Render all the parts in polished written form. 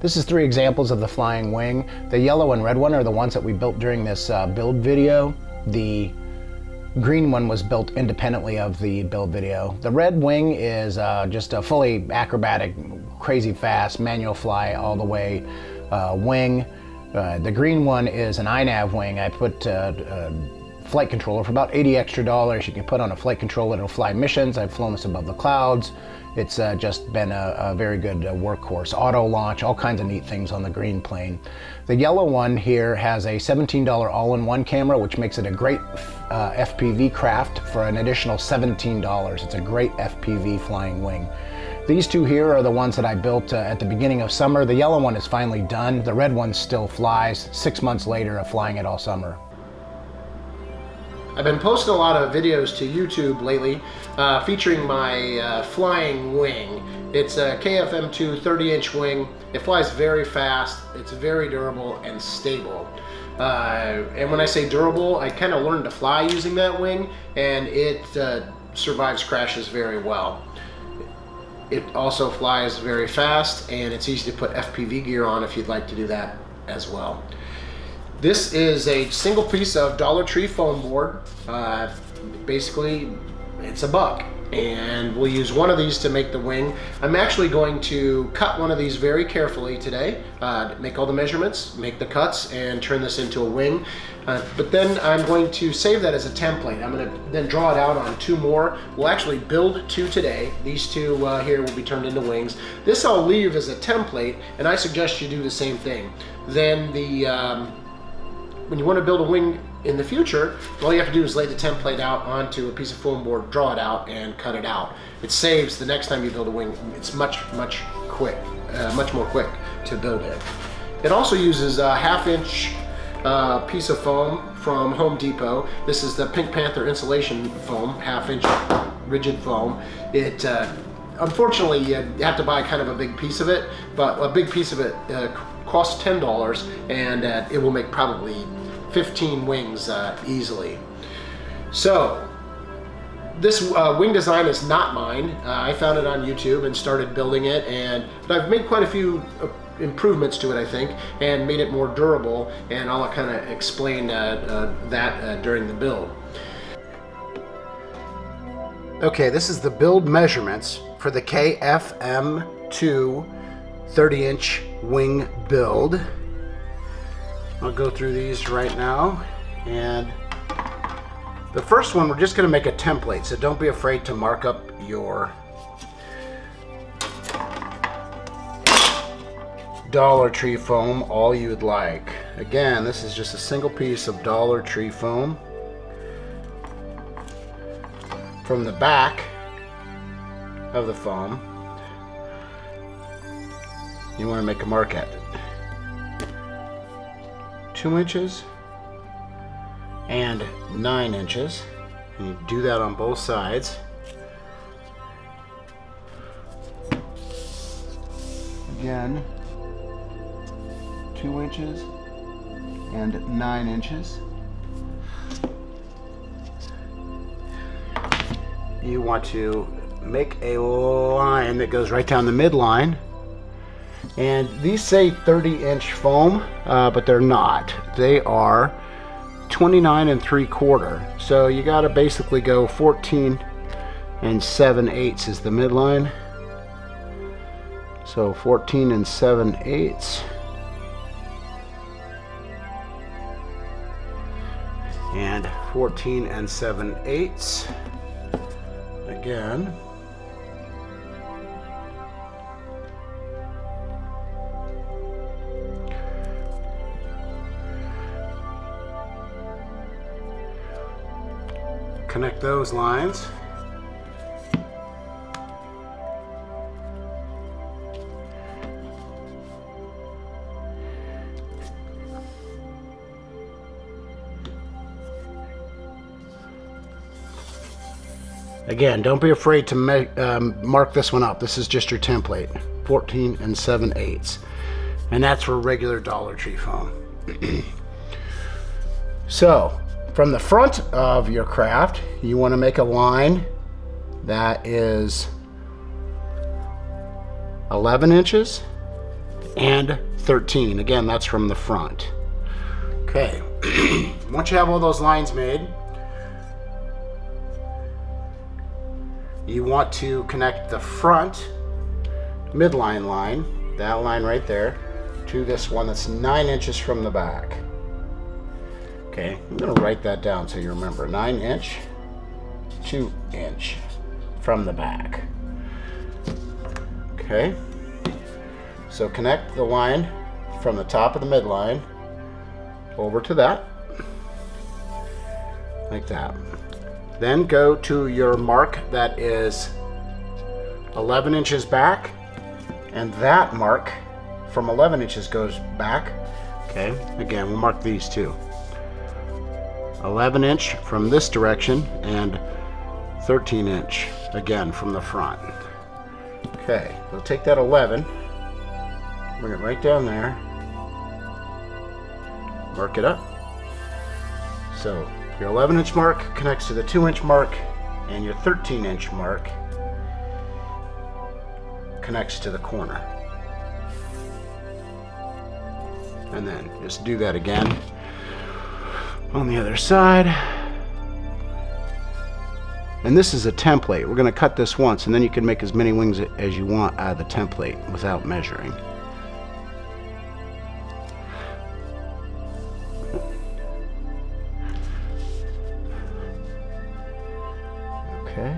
This is 3 examples of the flying wing. The yellow and red one are the ones that we built during this build video. The green one was built independently of the build video. The red wing is just a fully acrobatic, crazy fast, manual fly all the way wing. The green one is an iNav wing. I put flight controller for about $80 extra. You can put on a flight controller, it'll fly missions. I've flown this above the clouds. It's just been a very good workhorse. Auto launch, all kinds of neat things on the green plane. The yellow one here has a $17 all-in-one camera, which makes it a great FPV craft for an additional $17. It's a great FPV flying wing. These 2 here are the ones that I built at the beginning of summer. The yellow one is finally done. The red one still flies 6 months later of flying it all summer. I've been posting a lot of videos to YouTube lately featuring my flying wing. It's a KFM2 30-inch wing. It flies very fast, it's very durable and stable. And when I say durable, I kind of learned to fly using that wing, and it survives crashes very well. It also flies very fast, and it's easy to put FPV gear on if you'd like to do that as well. This is a single piece of Dollar Tree foam board. Basically, it's $1, and we'll use one of these to make the wing. I'm actually going to cut one of these very carefully today, make all the measurements, make the cuts, and turn this into a wing. But then I'm going to save that as a template. I'm going to then draw it out on 2 more. We'll actually build 2 today. These 2 here will be turned into wings. This I'll leave as a template, and I suggest you do the same thing. Then when you want to build a wing in the future, all you have to do is lay the template out onto a piece of foam board, draw it out, and cut it out. It saves the next time you build a wing. It's much more quick to build it. It also uses a 1/2-inch piece of foam from Home Depot. This is the Pink Panther insulation foam, 1/2-inch rigid foam. It unfortunately you have to buy kind of a big piece of it, but a big piece of it costs $10, and it will make probably 15 wings easily. So this wing design is not mine. I found it on YouTube and started building it, but I've made quite a few improvements to it, I think, and made it more durable, and I'll kind of explain that during the build. Okay, this is the build measurements for the KFM2 30-inch wing build. I'll go through these right now, and the first one we're just going to make a template, so don't be afraid to mark up your Dollar Tree foam all you'd like. Again, this is just a single piece of Dollar Tree foam. From the back of the foam, you want to make a mark at it. 2 inches and 9 inches. And you do that on both sides. Again, 2 inches and 9 inches. You want to make a line that goes right down the midline. And these say 30-inch foam, but they're not. They are 29 3/4. So you got to basically go 14 7/8 is the midline. So 14 7/8. And 14 7/8. Again. Connect those lines. Again, don't be afraid to mark this one up. This is just your template, 14 7/8. And that's for regular Dollar Tree foam. So, from the front of your craft, you want to make a line that is 11 inches and 13. Again, that's from the front. Okay, once you have all those lines made, you want to connect the front midline line, that line right there, to this one that's 9 inches from the back. Okay, I'm going to write that down so you remember. 9 inch, 2 inch from the back. Okay, so connect the line from the top of the midline over to that, like that. Then go to your mark that is 11 inches back, and that mark from 11 inches goes back. Okay, again, we'll mark these two. 11 inch from this direction and 13 inch again from the front. Okay, we'll take that 11, bring it right down there, mark it up. So your 11 inch mark connects to the 2 inch mark, and your 13 inch mark connects to the corner. And then just do that again on the other side. And this is a template. We're going to cut this once, and then you can make as many wings as you want out of the template without measuring. Okay.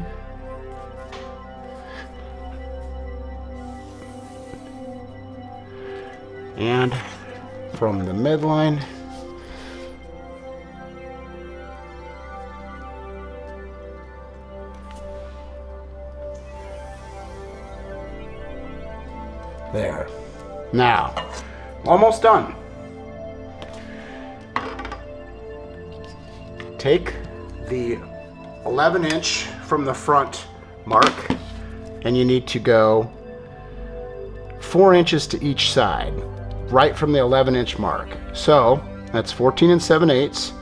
And from the midline, there. Now, almost done. Take the 11 inch from the front mark, and you need to go 4 inches to each side, right from the 11 inch mark. So that's 14 and 7/8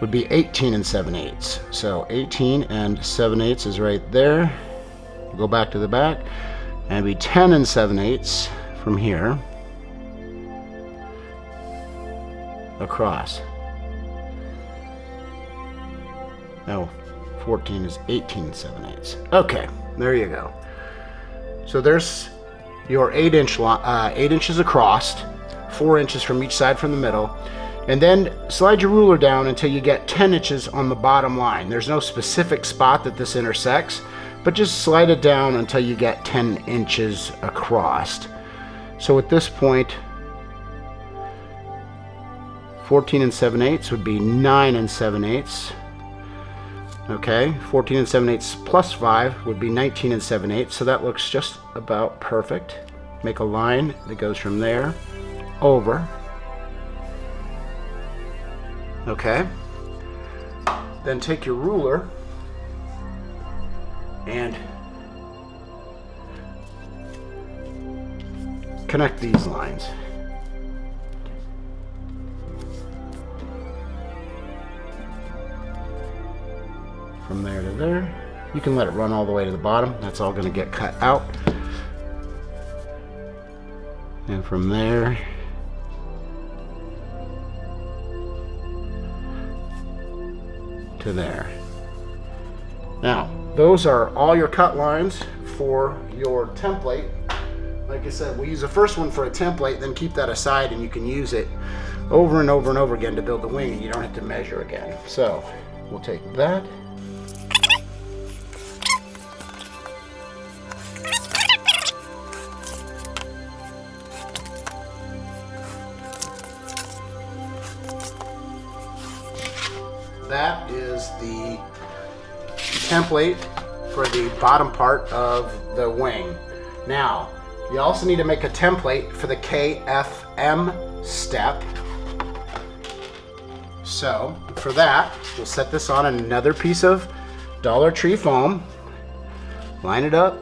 would be 18 and 7/8. So 18 and 7/8 is right there. Go back to the back, and it'd be 10 and 7/8 from here across. No, 14 is 18 and 7/8. Okay, there you go. So there's your 8 inches across, 4 inches from each side from the middle, and then slide your ruler down until you get 10 inches on the bottom line. There's no specific spot that this intersects, but just slide it down until you get 10 inches across. So at this point, 14 and 7/8 would be 9 and 7/8. Okay, 14 and 7/8 plus 5 would be 19 and 7/8, so that looks just about perfect. Make a line that goes from there over. Okay, then take your ruler and connect these lines. From there to there. You can let it run all the way to the bottom. That's all going to get cut out. And from there to there. Now, those are all your cut lines for your template. Like I said, we use the first one for a template, then keep that aside, and you can use it over and over and over again to build the wing, and you don't have to measure again. So we'll take that. That is the template for the bottom part of the wing. Now, you also need to make a template for the KFM step. So, for that, we'll set this on another piece of Dollar Tree foam. Line it up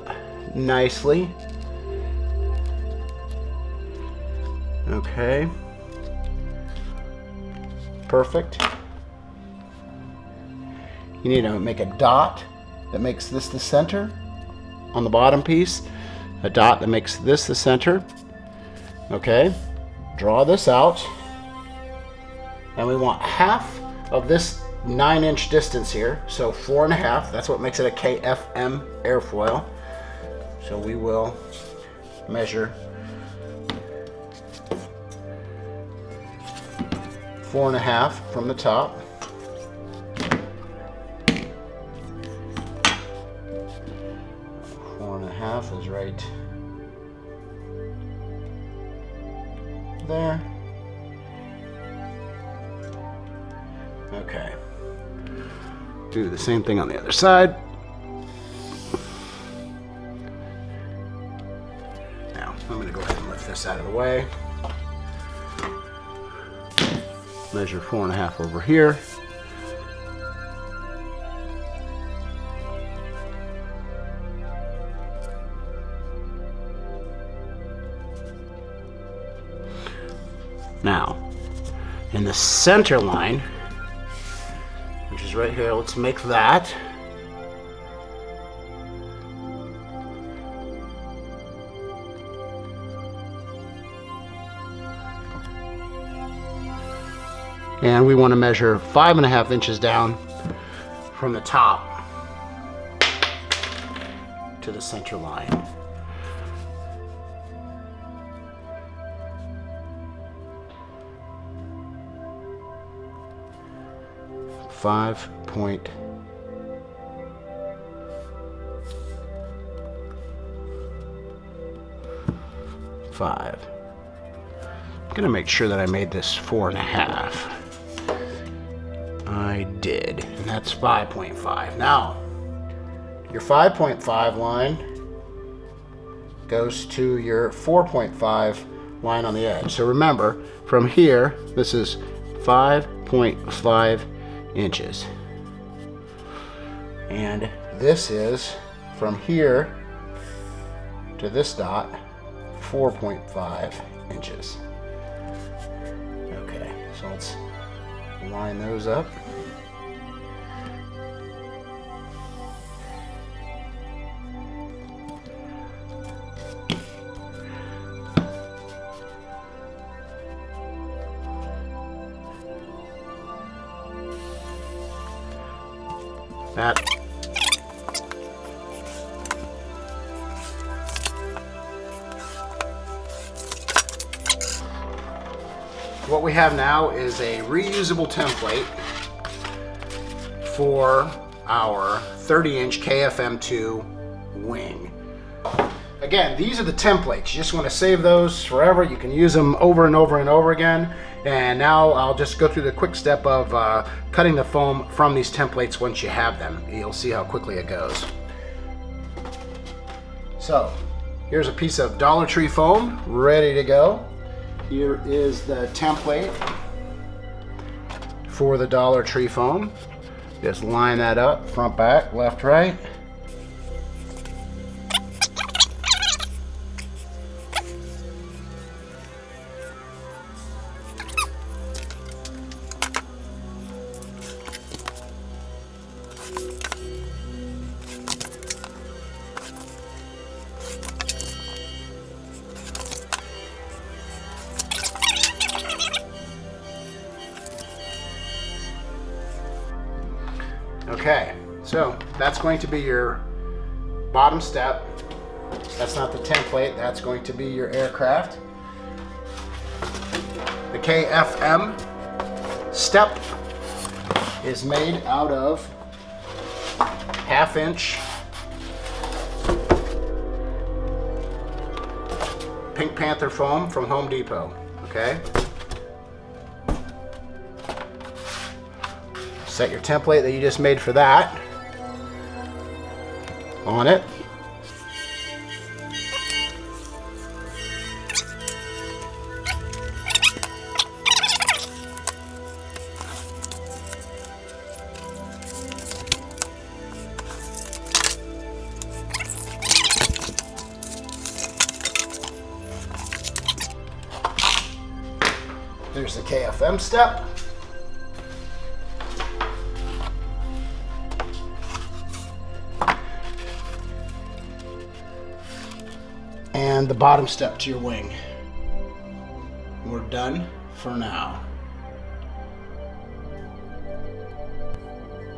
nicely. Okay. Perfect. You need to make a dot that makes this the center on the bottom piece, a dot that makes this the center, Okay, draw this out, and we want half of this 9-inch distance here, so 4.5. That's what makes it a KFM airfoil. So we will measure 4.5 from the top. Is right there. Okay. Do the same thing on the other side. Now, I'm going to go ahead and lift this out of the way. Measure 4.5 over here. Now, in the center line, which is right here, let's make that. And we want to measure 5.5 inches down from the top to the center line. 5.5. I'm gonna make sure that I made this 4.5. I did, and that's 5.5. Now, your 5.5 line goes to your 4.5 line on the edge. So remember, from here, this is 5.5 inches. And this is from here to this dot 4.5 inches. Okay, so let's line those up. That what we have now is a reusable template for our 30-inch KFM2 wing. Again, these are the templates. You just want to save those forever. You can use them over and over and over again. And now I'll just go through the quick step of cutting the foam from these templates once you have them. You'll see how quickly it goes. So here's a piece of Dollar Tree foam ready to go. Here is the template for the Dollar Tree foam. Just line that up, front, back, left, right. Okay, so that's going to be your bottom step. That's not the template, that's going to be your aircraft. The KFM step is made out of 1/2 inch Pink Panther foam from Home Depot, okay? Set your template that you just made for that on it. There's the KFM step. And the bottom step to your wing. we're done for now.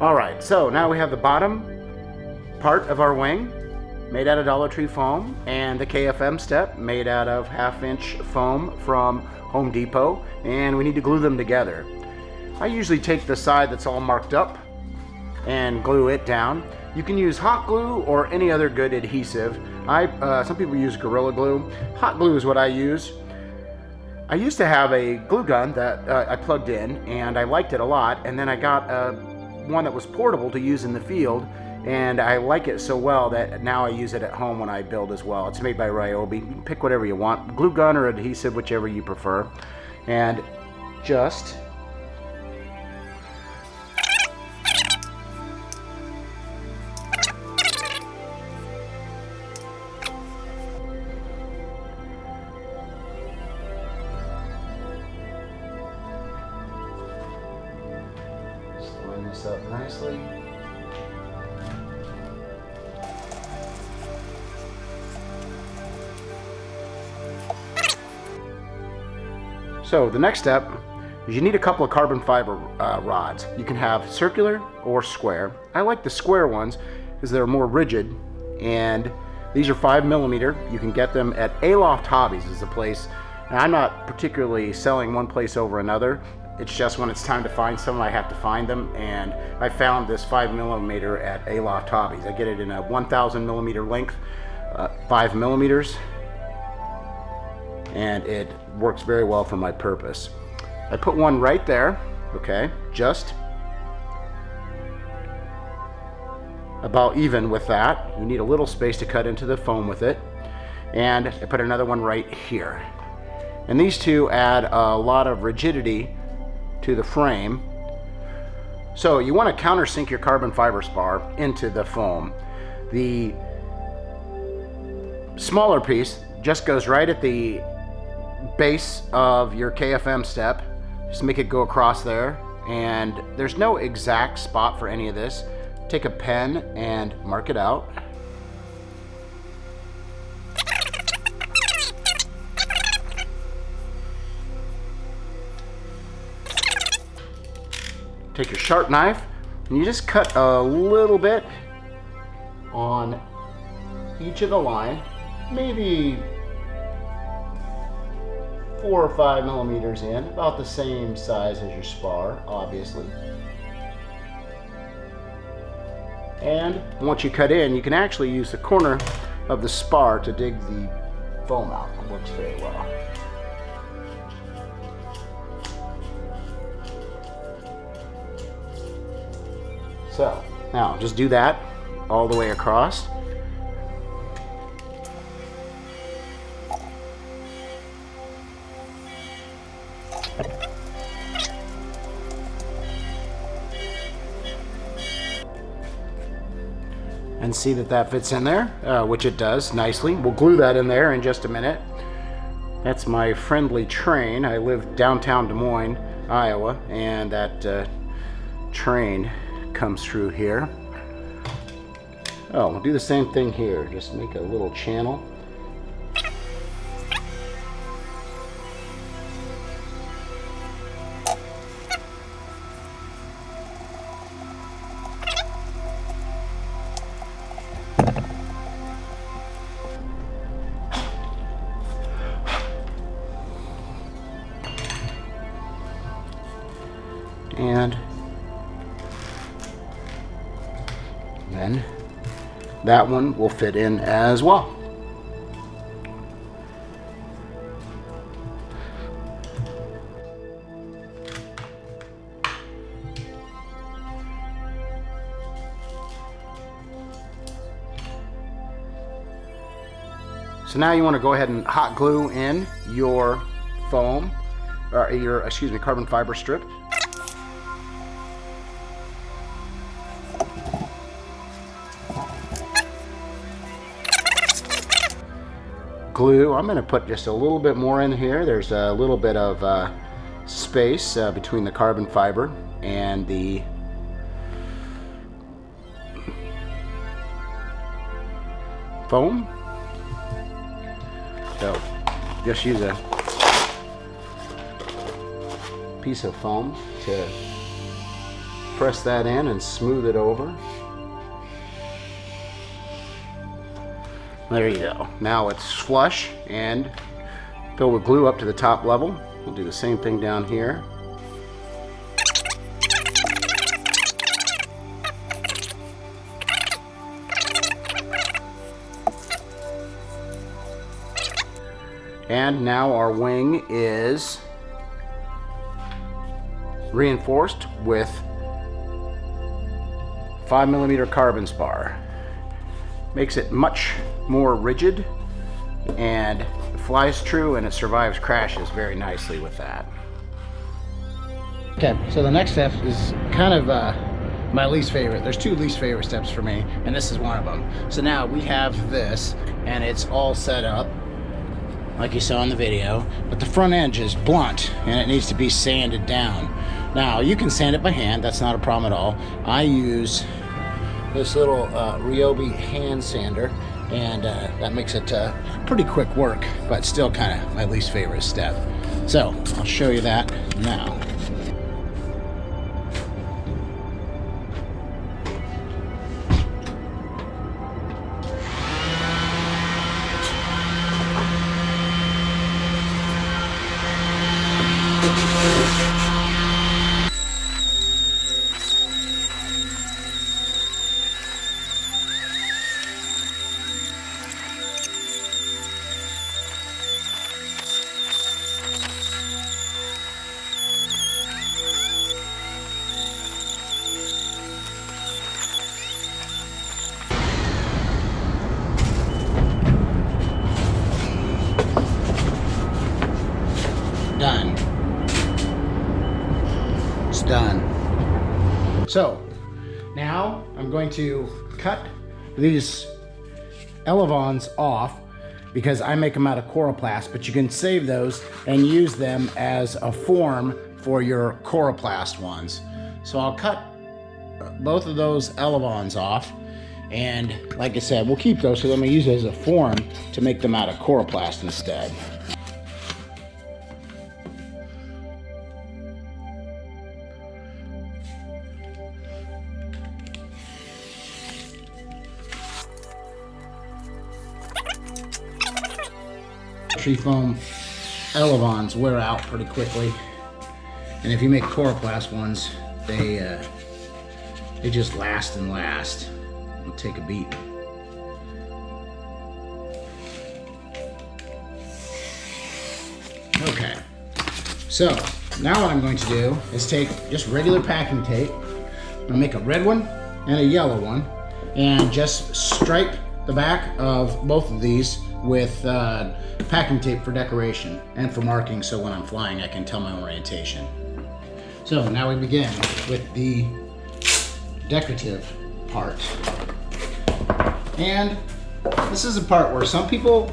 All right, so now we have the bottom part of our wing made out of Dollar Tree foam and the KFM step made out of 1/2-inch foam from Home Depot, and we need to glue them together. I usually take the side that's all marked up and glue it down. You can use hot glue or any other good adhesive. Some people use Gorilla Glue. Hot glue is what I use. I used to have a glue gun that I plugged in, and I liked it a lot, and then I got one that was portable to use in the field, and I like it so well that now I use it at home when I build as well. It's made by Ryobi. You can pick whatever you want, glue gun or adhesive, whichever you prefer, and just line this up nicely. So the next step is you need a couple of carbon fiber rods. You can have circular or square. I like the square ones because they're more rigid, and these are 5mm. You can get them at Aloft Hobbies is the place. And I'm not particularly selling one place over another. It's just when it's time to find some, I have to find them, and I found this 5mm at Aloft Hobbies. I get it in a 1000mm length, 5mm, and it works very well for my purpose. I put one right there, okay, just about even with that. You need a little space to cut into the foam with it, and I put another one right here. And these two add a lot of rigidity to the frame. So you want to countersink your carbon fiber spar into the foam. The smaller piece just goes right at the base of your KFM step. Just make it go across there, and there's no exact spot for any of this. Take a pen and mark it out. Take your sharp knife and you just cut a little bit on each of the line, maybe 4 or 5mm in, about the same size as your spar, obviously. And once you cut in, you can actually use the corner of the spar to dig the foam out. It works very well. So now just do that all the way across. And see that that fits in there, which it does nicely. We'll glue that in there in just a minute. That's my friendly train. I live downtown Des Moines, Iowa, and that train comes through here. Oh, we'll do the same thing here. Just make a little channel. And then that one will fit in as well. So now you want to go ahead and hot glue in your foam, or your, carbon fiber strip. Glue, I'm going to put just a little bit more in here. There's a little bit of space between the carbon fiber and the foam. So just use a piece of foam to press that in and smooth it over. There you go. Now it's flush and filled with glue up to the top level. We'll do the same thing down here. And now our wing is reinforced with 5mm carbon spar. Makes it much more rigid and flies true, and it survives crashes very nicely with that. Okay, so the next step is kind of my least favorite. There's two least favorite steps for me, and this is one of them. So now we have this, and it's all set up like you saw in the video, but the front edge is blunt and it needs to be sanded down. Now you can sand it by hand, that's not a problem at all. I use this little Ryobi hand sander, and that makes it pretty quick work, but still kind of my least favorite step. So I'll show you that now. Done. It's done. So now I'm going to cut these elevons off because I make them out of coroplast, but you can save those and use them as a form for your coroplast ones. So I'll cut both of those elevons off, and like I said, we'll keep those because I'm going to use it as a form to make them out of coroplast instead. Tree foam elevons wear out pretty quickly, and if you make coroplast ones, they just last and last. They'll take a beat. Okay, so now what I'm going to do is take just regular packing tape. I'm gonna make a red one and a yellow one, and just stripe the back of both of these with packing tape for decoration and for marking, so when I'm flying I can tell my orientation. So now we begin with the decorative part. And this is a part where some people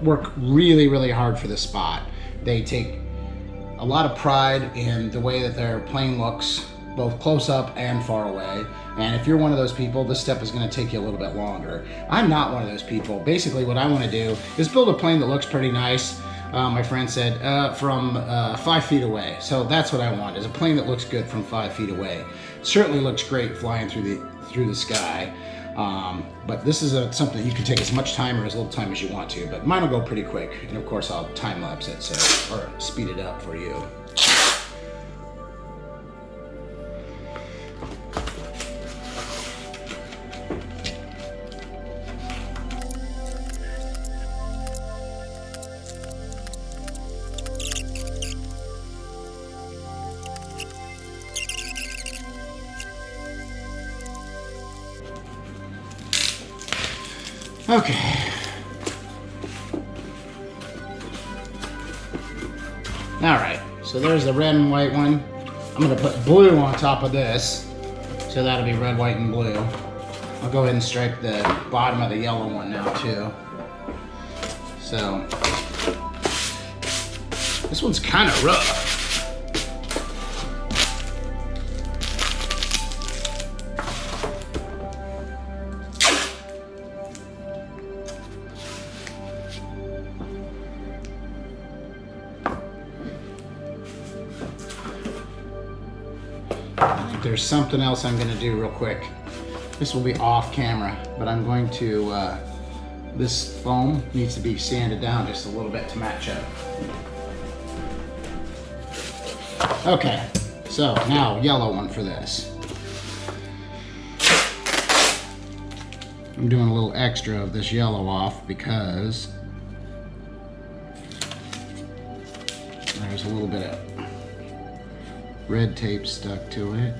work really, really hard for this spot. They take a lot of pride in the way that their plane looks, both close up and far away. And if you're one of those people, this step is going to take you a little bit longer. I'm not one of those people. Basically what I want to do is build a plane that looks pretty nice. My friend said from 5 feet away. So that's what I want, is a plane that looks good from 5 feet away. Certainly looks great flying through the sky. But this is something you can take as much time or as little time as you want to, but mine will go pretty quick. And of course I'll time lapse it, so, or speed it up for you. Okay. Alright, so there's the red and white one. I'm going to put blue on top of this, so that'll be red, white, and blue. I'll go ahead and stripe the bottom of the yellow one now too. So, this one's kind of rough. there's something else I'm gonna do real quick. This will be off camera, but I'm going to, this foam needs to be sanded down just a little bit to match up. Okay, so now yellow one for this. I'm doing a little extra of this yellow off because there's a little bit of red tape stuck to it.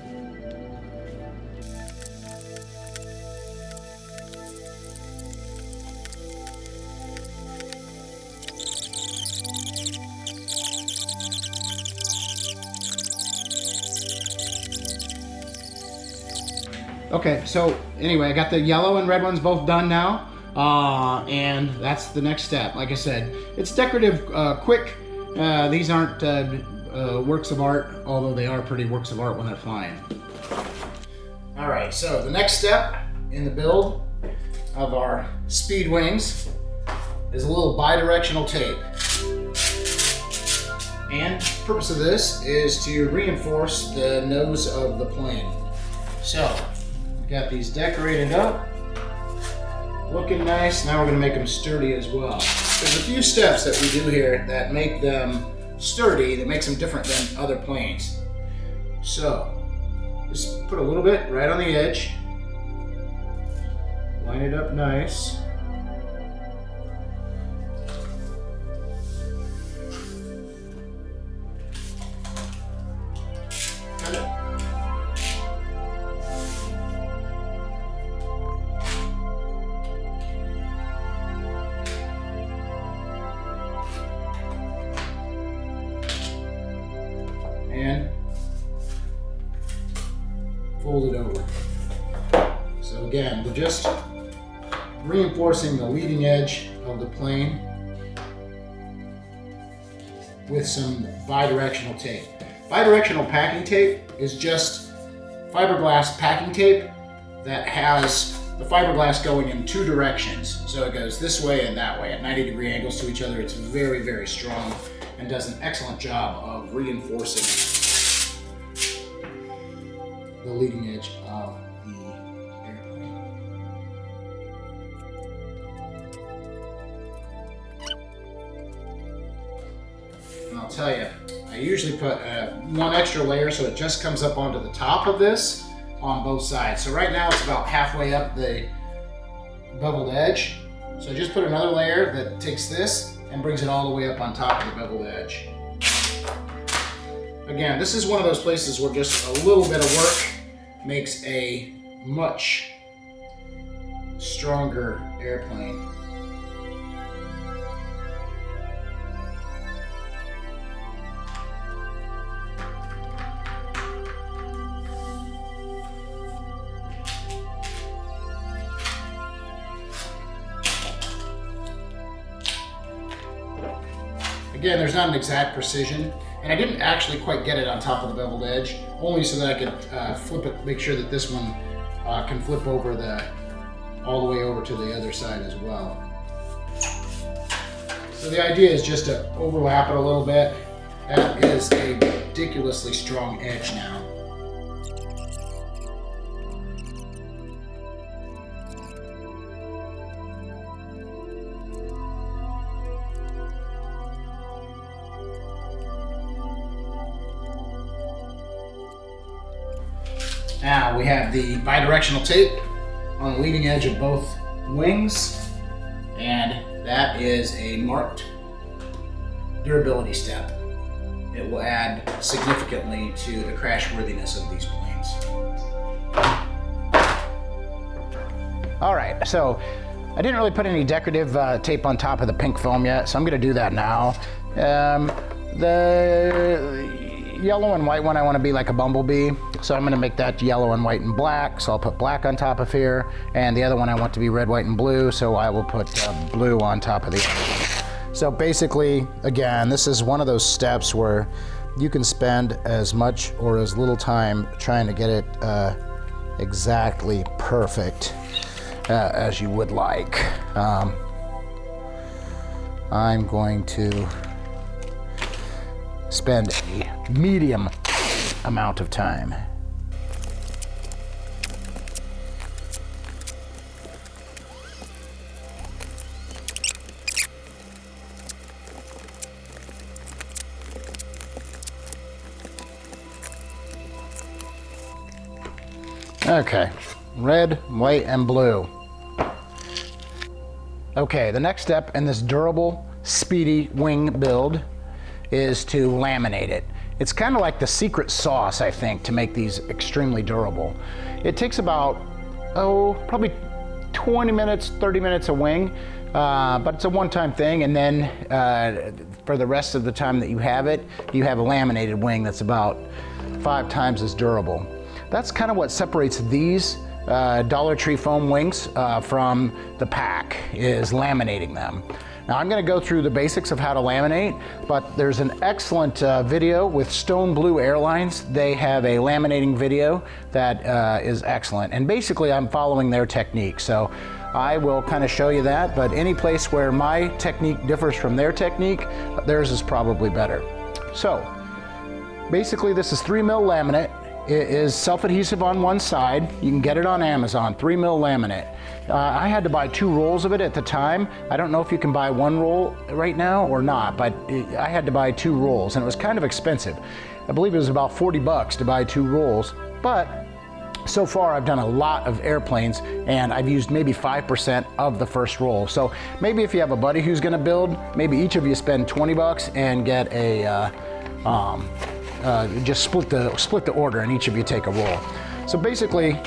Okay, so anyway, I got the yellow and red ones both done now, and that's the next step. Like I said, it's decorative, quick. These aren't works of art, although they are pretty works of art when they're flying. All right, so the next step in the build of our speed wings is a little bi-directional tape. And the purpose of this is to reinforce the nose of the plane. So, got these decorated up, looking nice. Now we're gonna make them sturdy as well. There's a few steps that we do here that make them sturdy, that makes them different than other planes. So, just put a little bit right on the edge. Line it up nice. Cut it. And fold it over. So again, we're just reinforcing the leading edge of the plane with some bi-directional tape. Bi-directional packing tape is just fiberglass packing tape that has the fiberglass going in two directions. So it goes this way and that way at 90-degree angles to each other. It's very, very strong and does an excellent job of reinforcing the leading edge of the airplane. And I'll tell you, I usually put one extra layer so it just comes up onto the top of this on both sides. So right now it's about halfway up the beveled edge. So just put another layer that takes this and brings it all the way up on top of the beveled edge. Again, this is one of those places where just a little bit of work makes a much stronger airplane. Again, there's not an exact precision, and I didn't actually quite get it on top of the beveled edge, only so that I could flip it, make sure that this one can flip over all the way over to the other side as well. So the idea is just to overlap it a little bit. That is a ridiculously strong edge now. Now we have the bidirectional tape on the leading edge of both wings, and that is a marked durability step. It will add significantly to the crashworthiness of these planes. All right, so I didn't really put any decorative tape on top of the pink foam yet, so I'm going to do that now. The yellow and white one, I want to be like a bumblebee, so I'm going to make that yellow and white and black, so I'll put black on top of here, and the other one I want to be red, white, and blue, so I will put blue on top of the other one. So basically, again, this is one of those steps where you can spend as much or as little time trying to get it exactly perfect as you would like. I'm going to spend a medium amount of time. Okay, red, white, and blue. Okay, the next step in this durable, speedy wing build is to laminate it. It's kind of like the secret sauce, I think, to make these extremely durable. It takes about, probably 20 minutes, 30 minutes a wing, but it's a one-time thing, and then for the rest of the time that you have it, you have a laminated wing that's about 5 times as durable. That's kind of what separates these Dollar Tree foam wings from the pack, is laminating them. Now I'm going to go through the basics of how to laminate, but there's an excellent video with Stone Blue Airlines. They have a laminating video that is excellent, and basically I'm following their technique. So I will kind of show you that, but any place where my technique differs from their technique, theirs is probably better. So basically this is 3mm laminate. It is self-adhesive on one side. You can get it on Amazon, 3mm laminate. I had to buy 2 rolls of it at the time. I don't know if you can buy 1 roll right now or not, but I had to buy 2 rolls, and it was kind of expensive. I believe it was about 40 bucks to buy 2 rolls, but so far I've done a lot of airplanes, and I've used maybe 5% of the first roll. So maybe if you have a buddy who's gonna build, maybe each of you spend 20 bucks and get a, just split the order and each of you take a roll. So basically,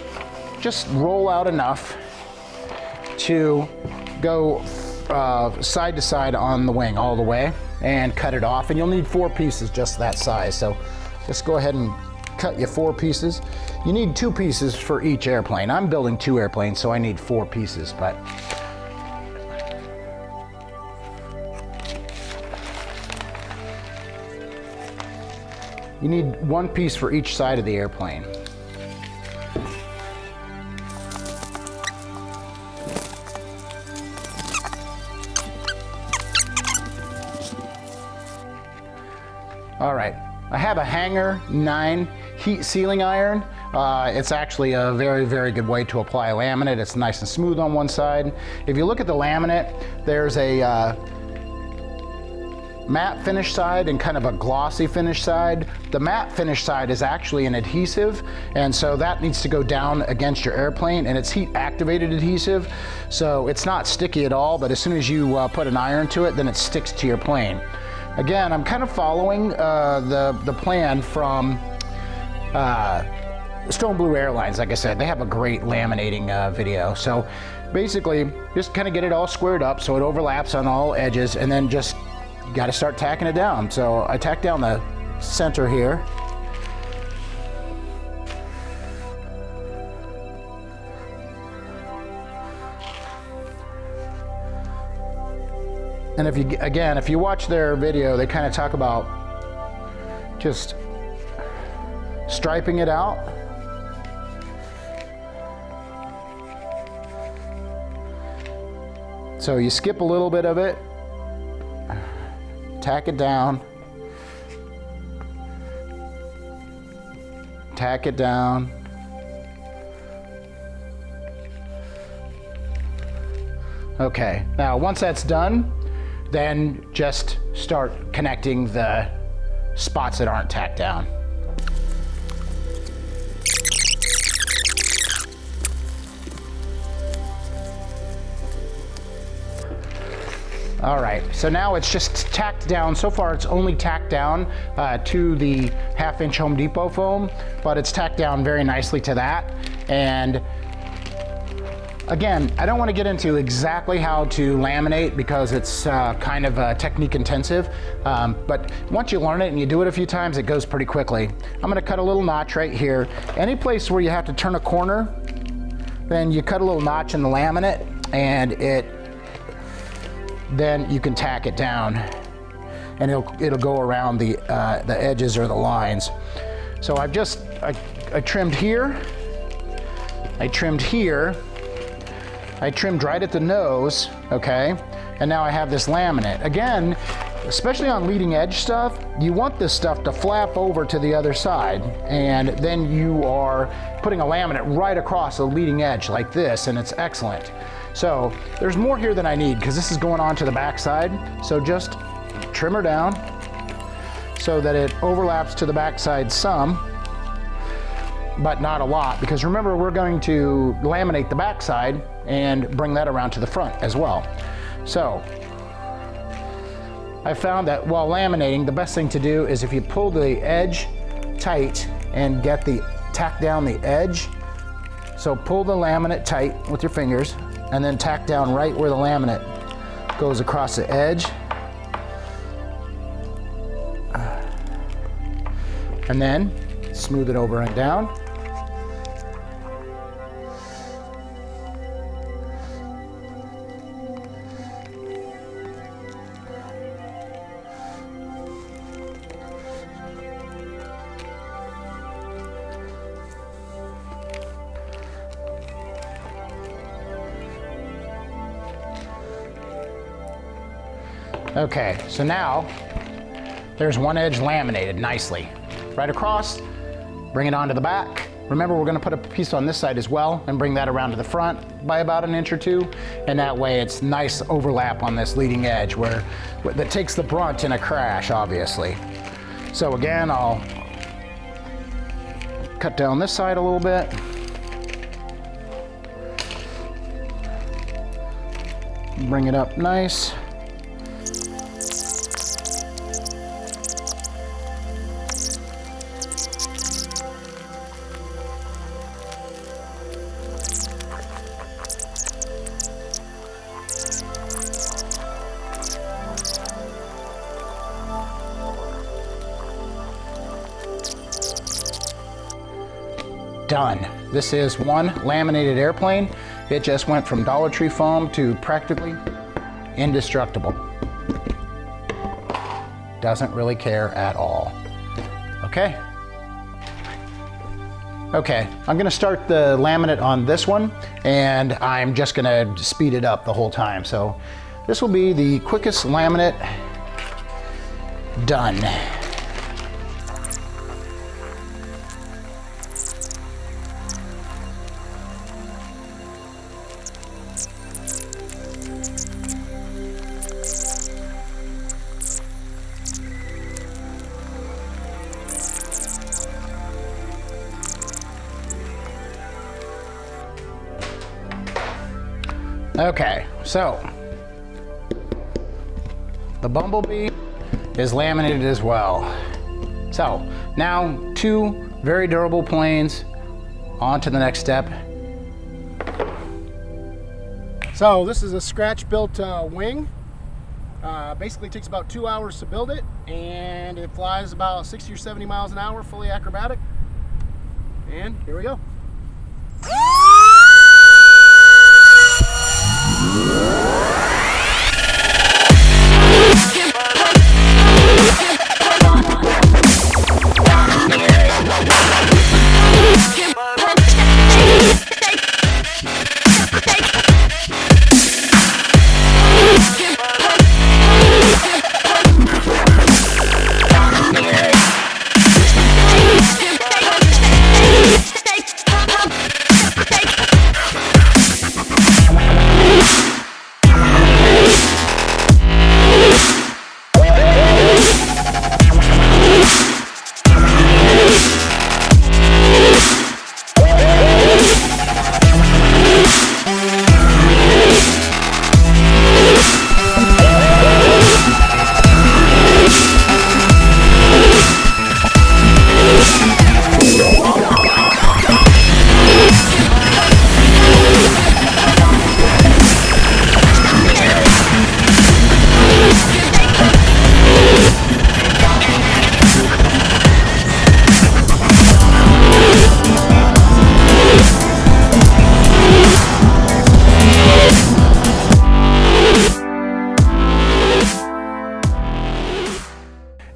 just roll out enough to go side to side on the wing all the way and cut it off. And you'll need 4 pieces just that size. So just go ahead and cut you 4 pieces. You need 2 pieces for each airplane. I'm building 2 airplanes, so I need 4 pieces, but you need 1 piece for each side of the airplane. All right, I have a Hanger 9 heat sealing iron. It's actually a very, very good way to apply a laminate. It's nice and smooth on one side. If you look at the laminate, there's a matte finish side and kind of a glossy finish side. The matte finish side is actually an adhesive, and so that needs to go down against your airplane, and it's heat activated adhesive, so it's not sticky at all, but as soon as you put an iron to it, then it sticks to your plane. Again, I'm kind of following the plan from Stone Blue Airlines. Like I said, they have a great laminating video. So basically, just kind of get it all squared up so it overlaps on all edges, and then just got to start tacking it down. So I tack down the center here. And if you watch their video, they kind of talk about just striping it out. So you skip a little bit of it, tack it down, tack it down. Okay, now once that's done, then just start connecting the spots that aren't tacked down. All right, so now it's just tacked down. So far it's only tacked down to the 1/2-inch Home Depot foam, but it's tacked down very nicely to that. And again, I don't want to get into exactly how to laminate because it's kind of technique intensive, but once you learn it and you do it a few times, it goes pretty quickly. I'm going to cut a little notch right here. Any place where you have to turn a corner, then you cut a little notch in the laminate, and then you can tack it down, and it'll go around the edges or the lines. So I trimmed here, I trimmed here, I trimmed right at the nose, okay? And now I have this laminate. Again, especially on leading edge stuff, you want this stuff to flap over to the other side, and then you are putting a laminate right across the leading edge like this, and it's excellent. So there's more here than I need because this is going on to the back side. So just trim her down so that it overlaps to the back side some. but not a lot, because remember, we're going to laminate the backside and bring that around to the front as well. So I found that while laminating, the best thing to do is if you pull the edge tight and tack down the edge. So pull the laminate tight with your fingers and then tack down right where the laminate goes across the edge. And then smooth it over and down. Okay, so now there's one edge laminated nicely. Right across, bring it onto the back. Remember, we're gonna put a piece on this side as well and bring that around to the front by about 1 inch or 2. And that way it's nice overlap on this leading edge that takes the brunt in a crash, obviously. So again, I'll cut down this side a little bit. Bring it up nice. Done. This is one laminated airplane. It just went from Dollar Tree foam to practically indestructible. Doesn't really care at all. Okay. Okay, I'm gonna start the laminate on this one, and I'm just gonna speed it up the whole time. So this will be the quickest laminate done. Okay, so the Bumblebee is laminated as well. So now 2 very durable planes. On to the next step. So this is a scratch-built wing. Basically takes about 2 hours to build it, and it flies about 60 or 70 miles an hour, fully acrobatic. And here we go.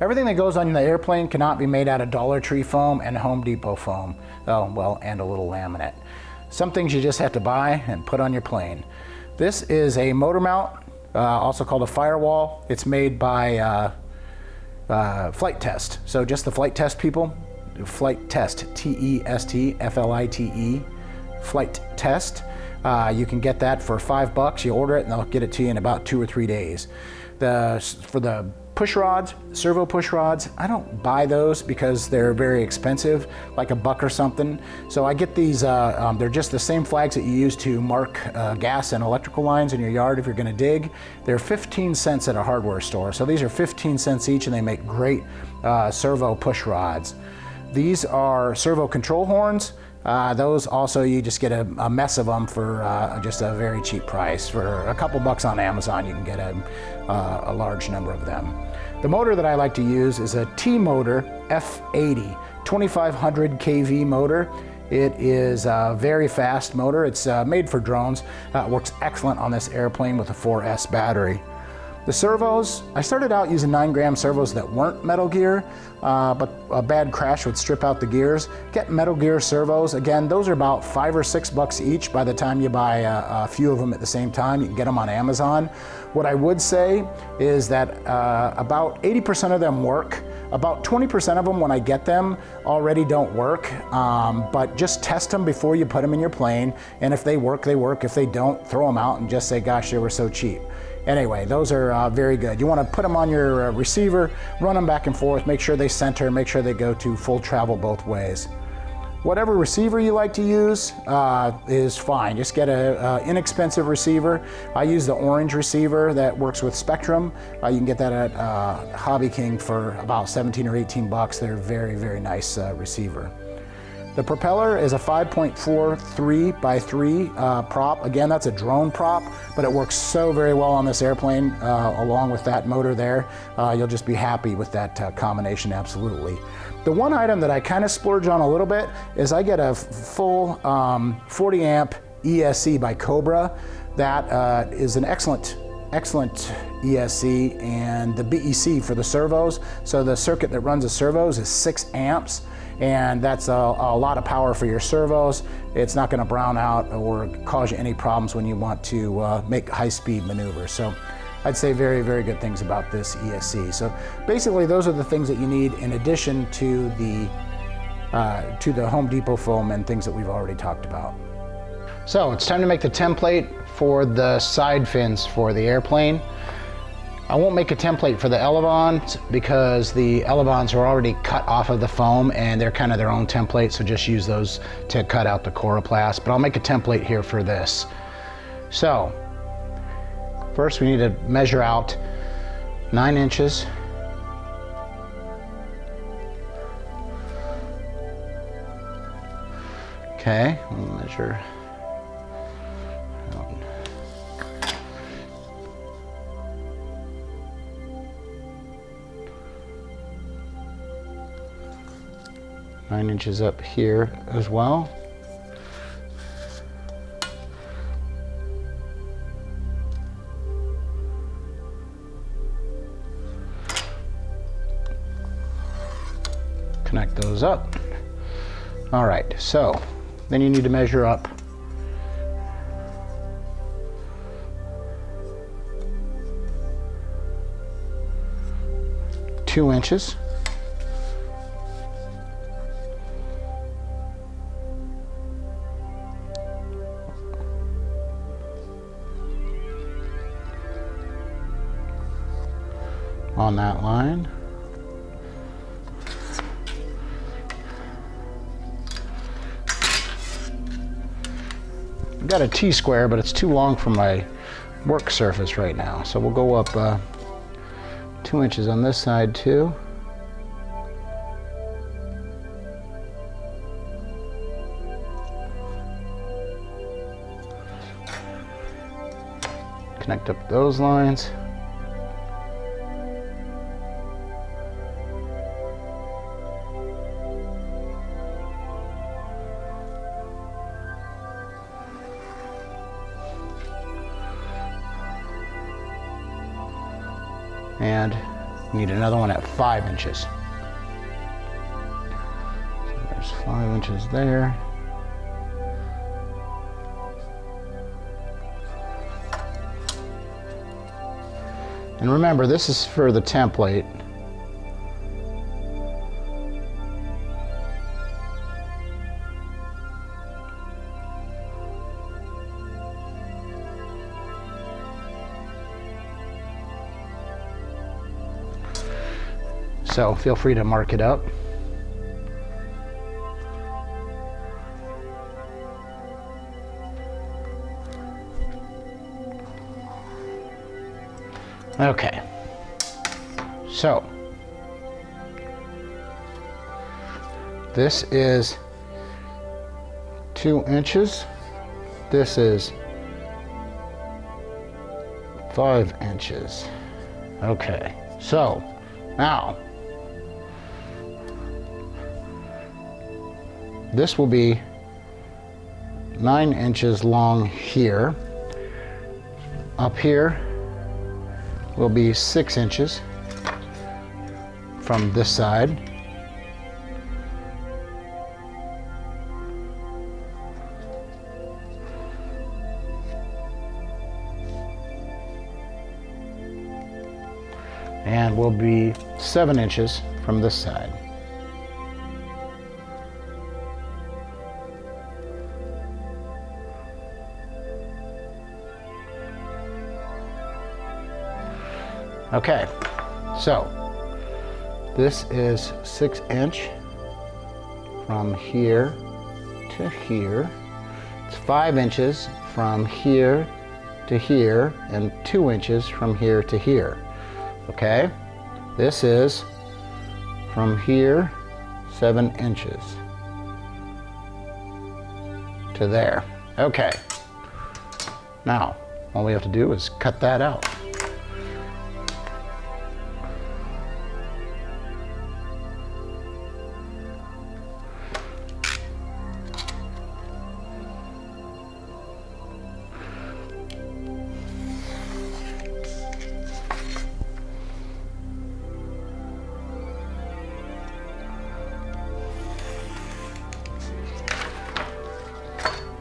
Everything that goes on the airplane cannot be made out of Dollar Tree foam and Home Depot foam. Oh, well, and a little laminate. Some things you just have to buy and put on your plane. This is a motor mount, also called a Firewall. It's made by Flite Test. So just the Flite Test people, Flite Test, T-E-S-T, F-L-I-T-E, Flite Test. You can get that for $5. You order it and they'll get it to you in about 2 or 3 days. For the push rods, servo push rods. I don't buy those because they're very expensive, like $1 or something. So I get these, they're just the same flags that you use to mark gas and electrical lines in your yard if you're gonna dig. They're 15 cents at a hardware store. So these are 15 cents each and they make great servo push rods. These are servo control horns. Those also, you just get a mess of them for just a very cheap price. For a couple bucks on Amazon, you can get a large number of them. The motor that I like to use is a T-motor F80, 2500 kV motor. It is a very fast motor. It's made for drones. Works excellent on this airplane with a 4S battery. The servos, I started out using 9-gram servos that weren't Metal Gear, but a bad crash would strip out the gears. Get Metal Gear servos. Again, those are about $5 or $6 each by the time you buy a few of them at the same time. You can get them on Amazon. What I would say is that about 80% of them work. About 20% of them, when I get them, already don't work, but just test them before you put them in your plane, and if they work, they work. If they don't, throw them out and just say, gosh, they were so cheap. Anyway, those are very good. You want to put them on your receiver, run them back and forth, make sure they center, make sure they go to full travel both ways. Whatever receiver you like to use is fine. Just get an inexpensive receiver. I use the orange receiver that works with Spectrum. You can get that at hobbyking for about 17 or 18 bucks. They're a very, very nice receiver. The Propeller is a 5.43 by 3 prop. Again, that's a drone prop, but it works so very well on this airplane along with that motor there. You'll just be happy with that combination, absolutely. The one item that I kind of splurge on a little bit is I get a full 40 amp ESC by Cobra. That is an excellent ESC, and the BEC for the servos. So the circuit that runs the servos is 6 amps. And that's a lot of power for your servos. It's not going to brown out or cause you any problems when you want to make high-speed maneuvers. So I'd say very, very good things about this ESC. So basically, those are the things that you need in addition to the Home Depot foam and things that we've already talked about. So it's time to make the template for the side fins for the airplane. I won't make a template for the elevons because the elevons are already cut off of the foam and they're kind of their own template, so just use those to cut out the coroplast. But I'll make a template here for this. So first we need to measure out 9 inches. Okay, we'll measure. 9 inches up here as well. Connect those up. All right, so then you need to measure up 2 inches. On that line. I've got a T-square, but it's too long for my work surface right now. So we'll go up 2 inches on this side too. Connect up those lines. And need another one at 5 inches. So there's 5 inches there. And remember, this is for the template. so feel free to mark it up. Okay, so this is 2 inches. This is 5 inches. Okay, so now this will be 9 inches long here. Up here will be 6 inches from this side. And will be 7 inches from this side. Okay, so this is 6 inch from here to here. It's 5 inches from here to here and 2 inches from here to here. Okay, this is from here 7 inches to there. Okay, now all we have to do is cut that out.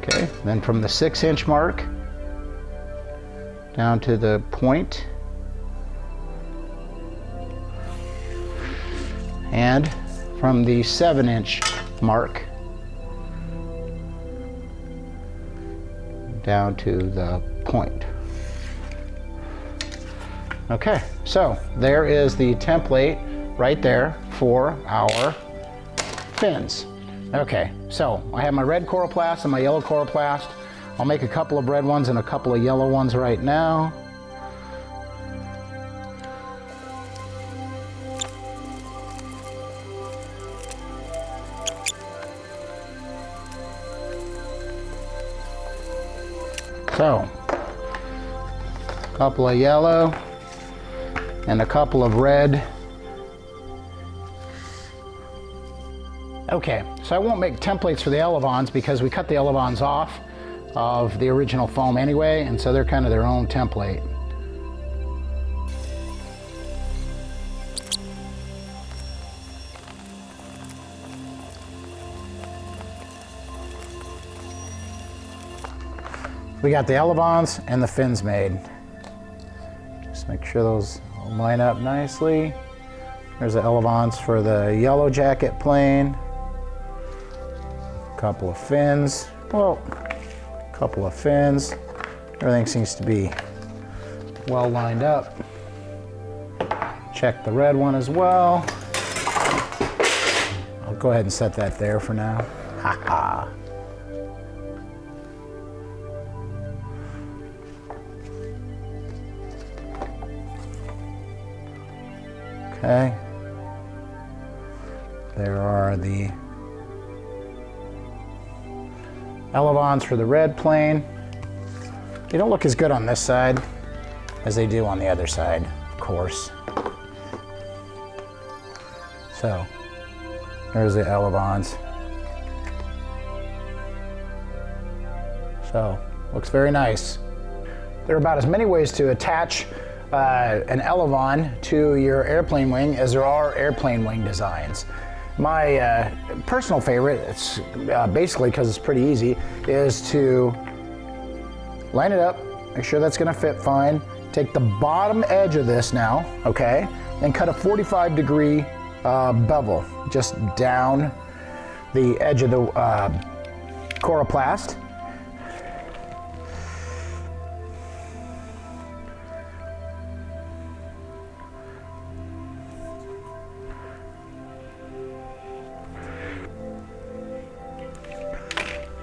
Okay, then from the 6 inch mark down to the point, and from the 7 inch mark down to the point. Okay, so there is the template right there for our fins. Okay, so I have my red coroplast and my yellow coroplast. I'll make a couple of red ones and a couple of yellow ones right now. So, a couple of yellow and a couple of red. Okay, so I won't make templates for the elevons because we cut the elevons off of the original foam anyway, and so they're kind of their own template. We got the elevons and the fins made. Just make sure those line up nicely. There's the elevons for the yellow jacket plane. Couple of fins. Well, couple of fins. Everything seems to be well lined up. Check the red one as well. I'll go ahead and set that there for now. Ha ha. Okay. There are the elevons for the red plane. They don't look as good on this side as they do on the other side, of course. So, there's the elevons. So, looks very nice. There are about as many ways to attach an elevon to your airplane wing as there are airplane wing designs. My personal favorite, it's basically because it's pretty easy, is to line it up, make sure that's going to fit fine, take the bottom edge of this now, okay, and cut a 45-degree bevel just down the edge of the coroplast.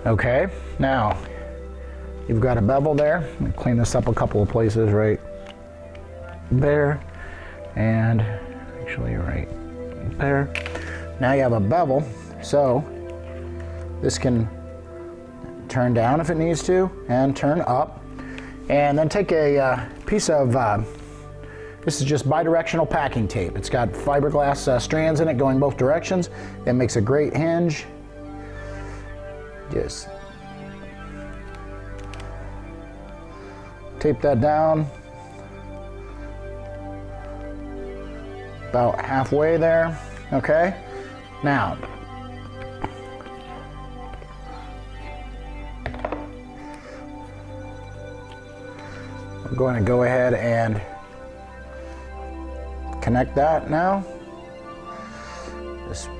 Okay, now you've got a bevel there. Let me clean this up a couple of places right there, and actually right there. Now you have a bevel, so this can turn down if it needs to, and turn up. And then take a piece of, this is just bidirectional packing tape. It's got fiberglass strands in it going both directions. It makes a great hinge. Just tape that down about halfway there. Okay, now I'm going to go ahead and connect that now. Just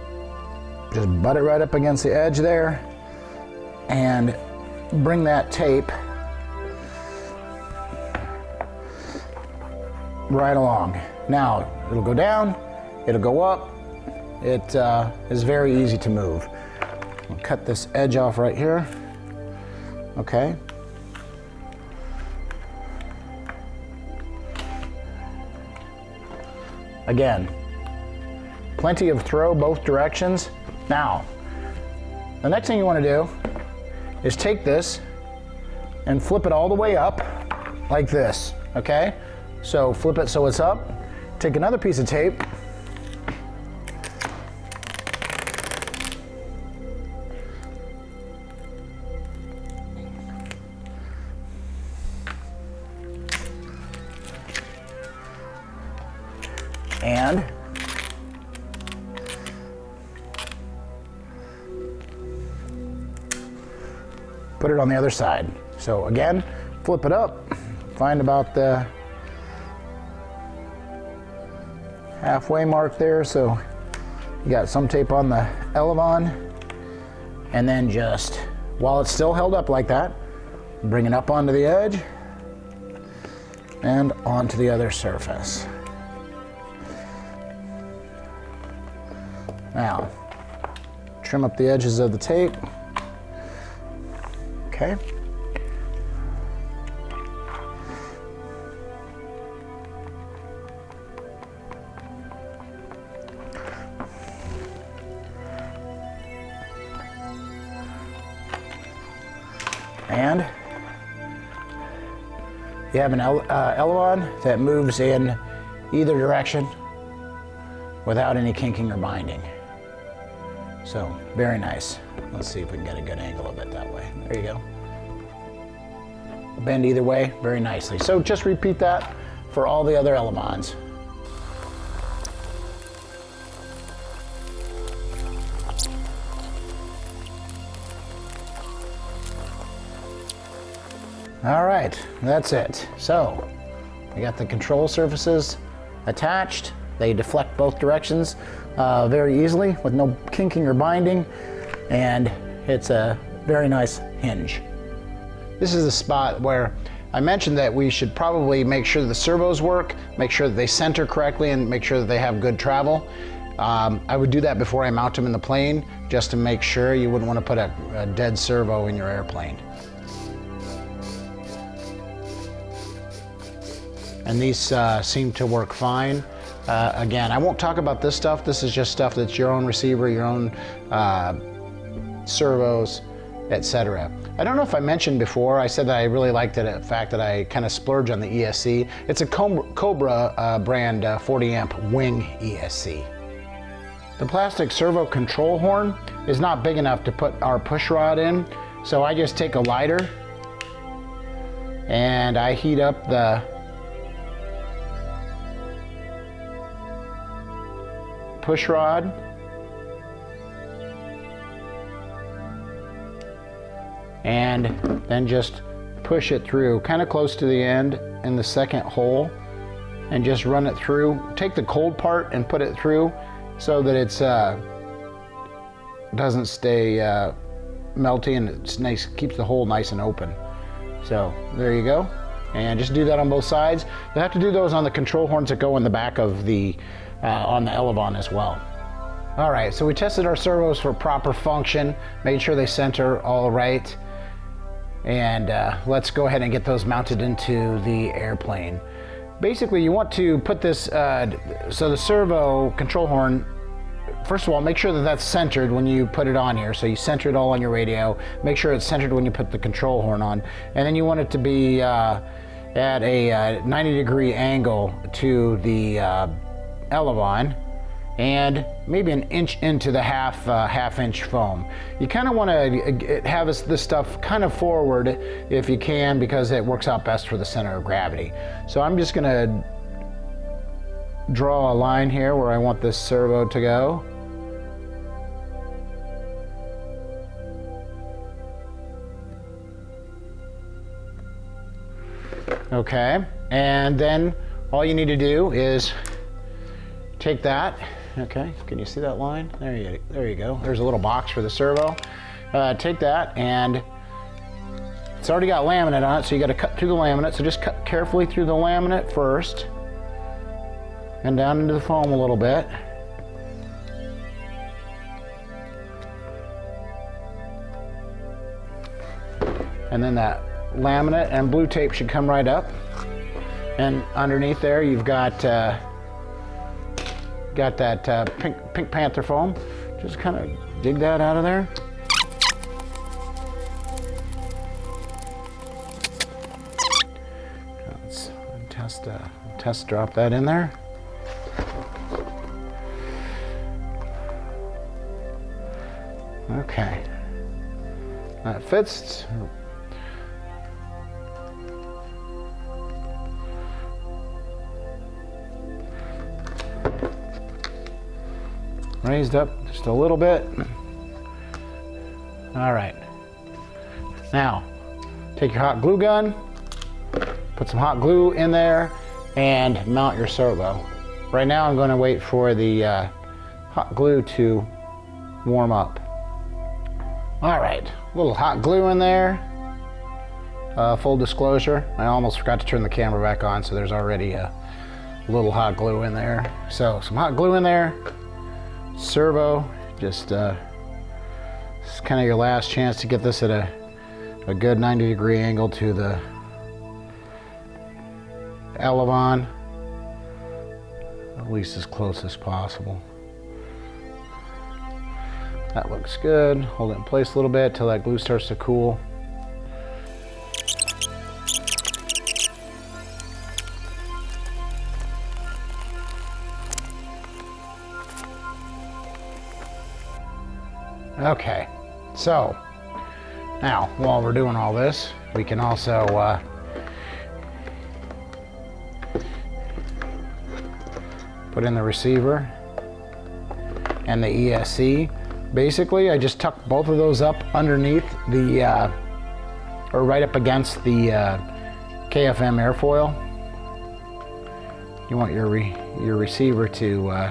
butt it right up against the edge there and bring that tape right along. Now it'll go down, it'll go up. It is very easy to move. I'll cut this edge off right here. Okay. Again, plenty of throw both directions. Now, the next thing you want to do is take this and flip it all the way up like this, okay? So flip it so it's up. Take another piece of tape, and put it on the other side. So again, flip it up, find about the halfway mark there, so you got some tape on the elevon, and then just, while it's still held up like that, bring it up onto the edge and onto the other surface. Now, trim up the edges of the tape. Okay. And you have an elevon that moves in either direction without any kinking or binding. So, very nice. Let's see if we can get a good angle of it that way. There you go. Bend either way very nicely. So just repeat that for all the other elevons. All right, that's it. So we got the control surfaces attached. They deflect both directions very easily with no kinking or binding, and it's a very nice hinge. This is the spot where I mentioned that we should probably make sure the servos work, make sure that they center correctly, and make sure that they have good travel. I would do that before I mount them in the plane, just to make sure. You wouldn't want to put a dead servo in your airplane. And these seem to work fine. Again, I won't talk about this stuff. This is just stuff that's your own receiver, your own servos, etc. I don't know if I mentioned before, I said that I really liked the fact that I kind of splurge on the ESC. It's a Cobra brand 40 amp wing ESC. The plastic servo control horn is not big enough to put our push rod in, so I just take a lighter and I heat up the push rod, and then just push it through kind of close to the end in the second hole, and just run it through. Take the cold part and put it through so that it's doesn't stay melty, and it's nice, keeps the hole nice and open. So there you go, and just do that on both sides. You'll have to do those on the control horns that go in the back of the on the elevon as well. All right, so we tested our servos for proper function, made sure they center all right, and let's go ahead and get those mounted into the airplane. Basically, you want to put this, so the servo control horn, first of all, make sure that that's centered when you put it on here. So you center it all on your radio, make sure it's centered when you put the control horn on, and then you want it to be at a 90-degree angle to the elevon, and maybe an inch into the half-inch foam. You kind of want to have this stuff kind of forward if you can, because it works out best for the center of gravity. So I'm just going to draw a line here where I want this servo to go. Okay, and then all you need to do is take that. Okay, can you see that line? There you go. There's a little box for the servo. Take that, and it's already got laminate on it, so you got to cut through the laminate. So just cut carefully through the laminate first, and down into the foam a little bit. And then that laminate and blue tape should come right up. And underneath there, you've got that Pink Panther foam. Just kind of dig that out of there. Let's test drop that in there. Okay, that fits. Raised up just a little bit. All right. Now, take your hot glue gun, put some hot glue in there, and mount your servo. Right now, I'm going to wait for the hot glue to warm up. All right, a little hot glue in there. Full disclosure, I almost forgot to turn the camera back on, so there's already a little hot glue in there. So some hot glue in there. Servo, just it's kind of your last chance to get this at a good 90-degree angle to the elevon, at least as close as possible. That looks good. Hold it in place a little bit till that glue starts to cool. Okay, so now while we're doing all this, we can also put in the receiver and the ESC. Basically, I just tuck both of those up underneath the, or right up against the KFM airfoil. You want your receiver to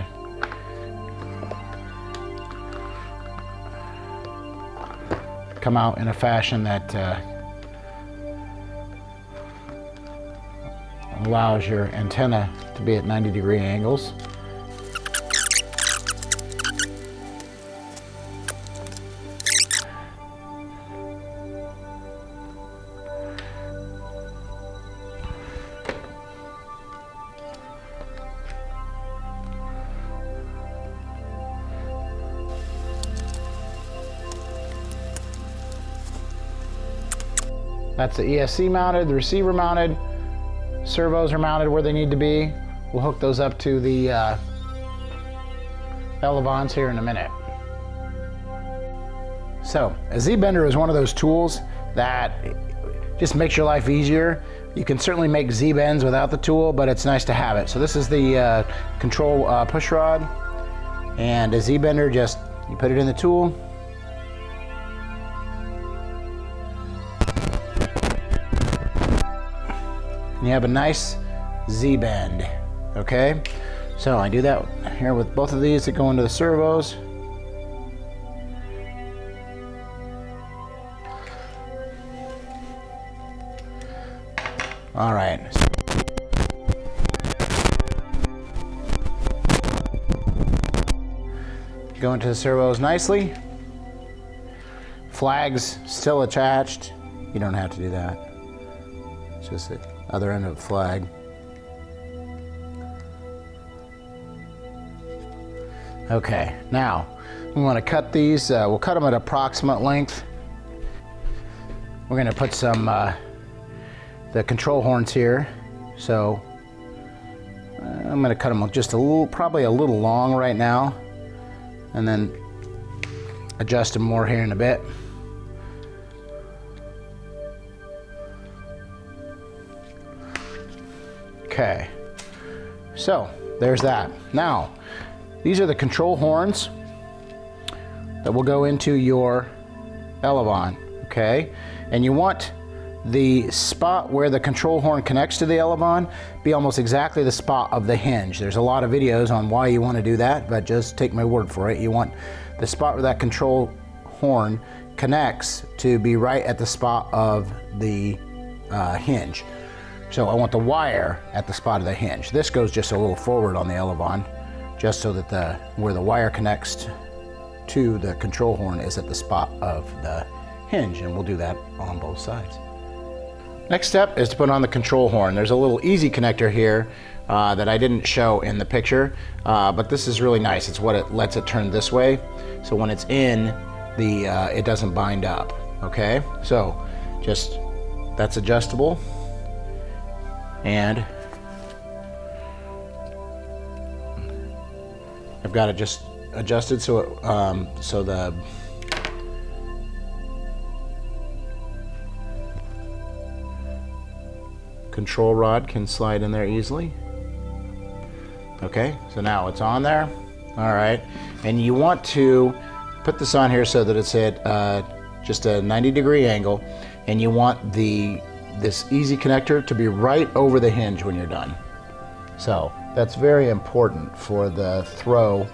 come out in a fashion that allows your antenna to be at 90-degree angles. That's the ESC mounted, the receiver mounted, servos are mounted where they need to be. We'll hook those up to the elevons here in a minute. So, a Z-bender is one of those tools that just makes your life easier. You can certainly make Z-bends without the tool, but it's nice to have it. So this is the control push rod, and a Z-bender, just you put it in the tool, and you have a nice Z-bend, okay? So I do that here with both of these that go into the servos. All right. go into the servos nicely. Flags still attached. You don't have to do that. It's just the other end of the flag. Okay, now we want to cut these. We'll cut them at approximate length. We're going to put some the control horns here. So I'm going to cut them just a little, probably a little long right now, and then adjust them more here in a bit. Okay, so there's that. Now, these are the control horns that will go into your elevon, okay? And you want the spot where the control horn connects to the elevon be almost exactly the spot of the hinge. There's a lot of videos on why you want to do that, but just take my word for it. You want the spot where that control horn connects to be right at the spot of the hinge. So I want the wire at the spot of the hinge. This goes just a little forward on the elevon, just so that where the wire connects to the control horn is at the spot of the hinge, and we'll do that on both sides. Next step is to put on the control horn. There's a little easy connector here that I didn't show in the picture, but this is really nice. It's what it lets it turn this way, so when it's in, it doesn't bind up, okay? So just, that's adjustable, and I've got it just adjusted so it, so the control rod can slide in there easily. Okay, so now it's on there. All right, and you want to put this on here so that it's at just a 90-degree angle, and you want this easy connector to be right over the hinge when you're done. So that's very important for the throw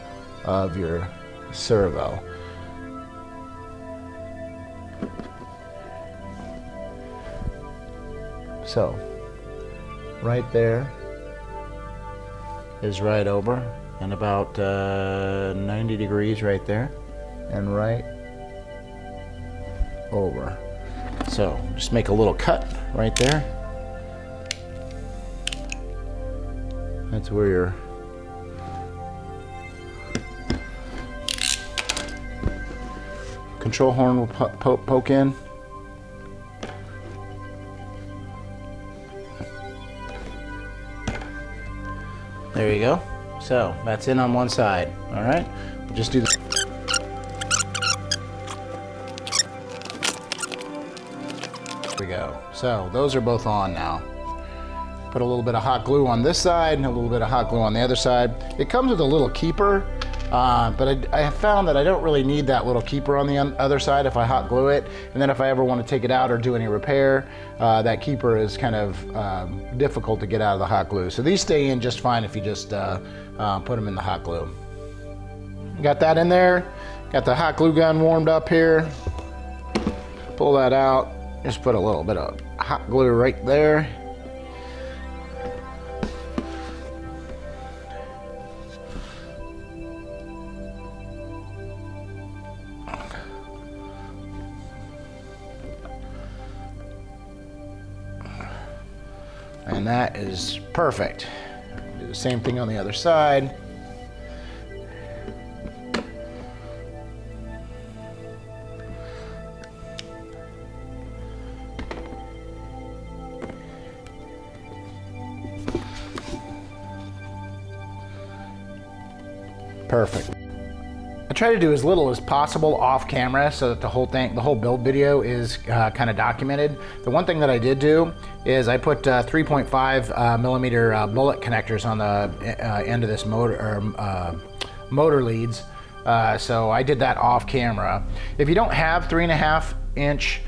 of your servo. So right there is right over, and about 90 degrees right there, and right over. So just make a little cut right there. That's where your control horn will poke in. There you go. So that's in on one side. All right, we'll just do this. There we go. So those are both on now. Put a little bit of hot glue on this side and a little bit of hot glue on the other side. It comes with a little keeper, but I have found that I don't really need that little keeper on the other side if I hot glue it. And then if I ever want to take it out or do any repair, that keeper is kind of difficult to get out of the hot glue. So these stay in just fine if you just put them in the hot glue. Got that in there. Got the hot glue gun warmed up here. Pull that out. Just put a little bit of hot glue right there. And that is perfect. Do the same thing on the other side. Perfect. I try to do as little as possible off camera so that the whole build video is kind of documented. The one thing that I did do is I put 3.5 millimeter bullet connectors on the end of this motor leads. So I did that off camera. If you don't have 3.5 inch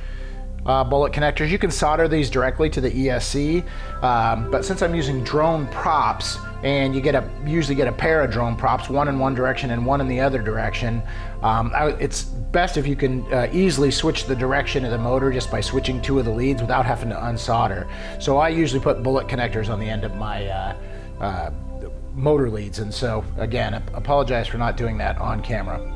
bullet connectors, you can solder these directly to the ESC, but since I'm using drone props, and you usually get a pair of drone props, one in one direction and one in the other direction, it's best if you can easily switch the direction of the motor just by switching two of the leads without having to unsolder. So I usually put bullet connectors on the end of my motor leads, and so again, apologize for not doing that on camera.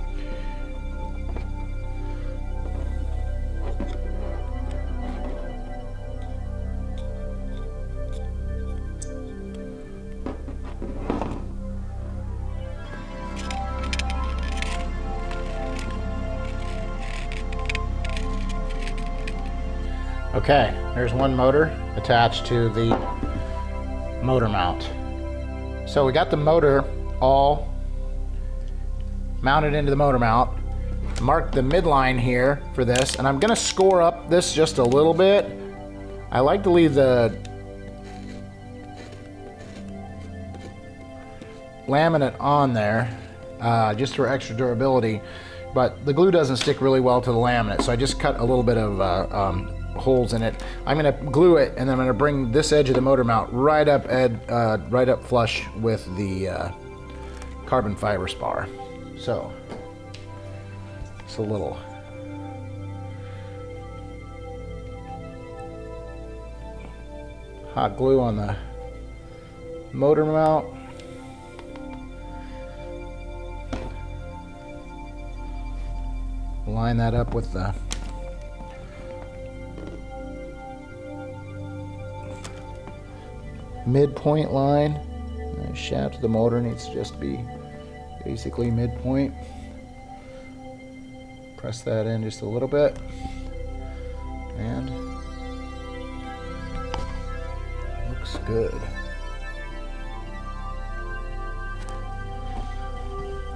Okay, there's one motor attached to the motor mount. So we got the motor all mounted into the motor mount. Mark the midline here for this, and I'm gonna score up this just a little bit. I like to leave the laminate on there just for extra durability, but the glue doesn't stick really well to the laminate, so I just cut a little bit of holes in it. I'm going to glue it, and then I'm going to bring this edge of the motor mount right up flush with the carbon fiber spar. So it's a little hot glue on the motor mount. Line that up with the midpoint line. The shaft of the motor needs to just be basically midpoint. Press that in just a little bit, and looks good.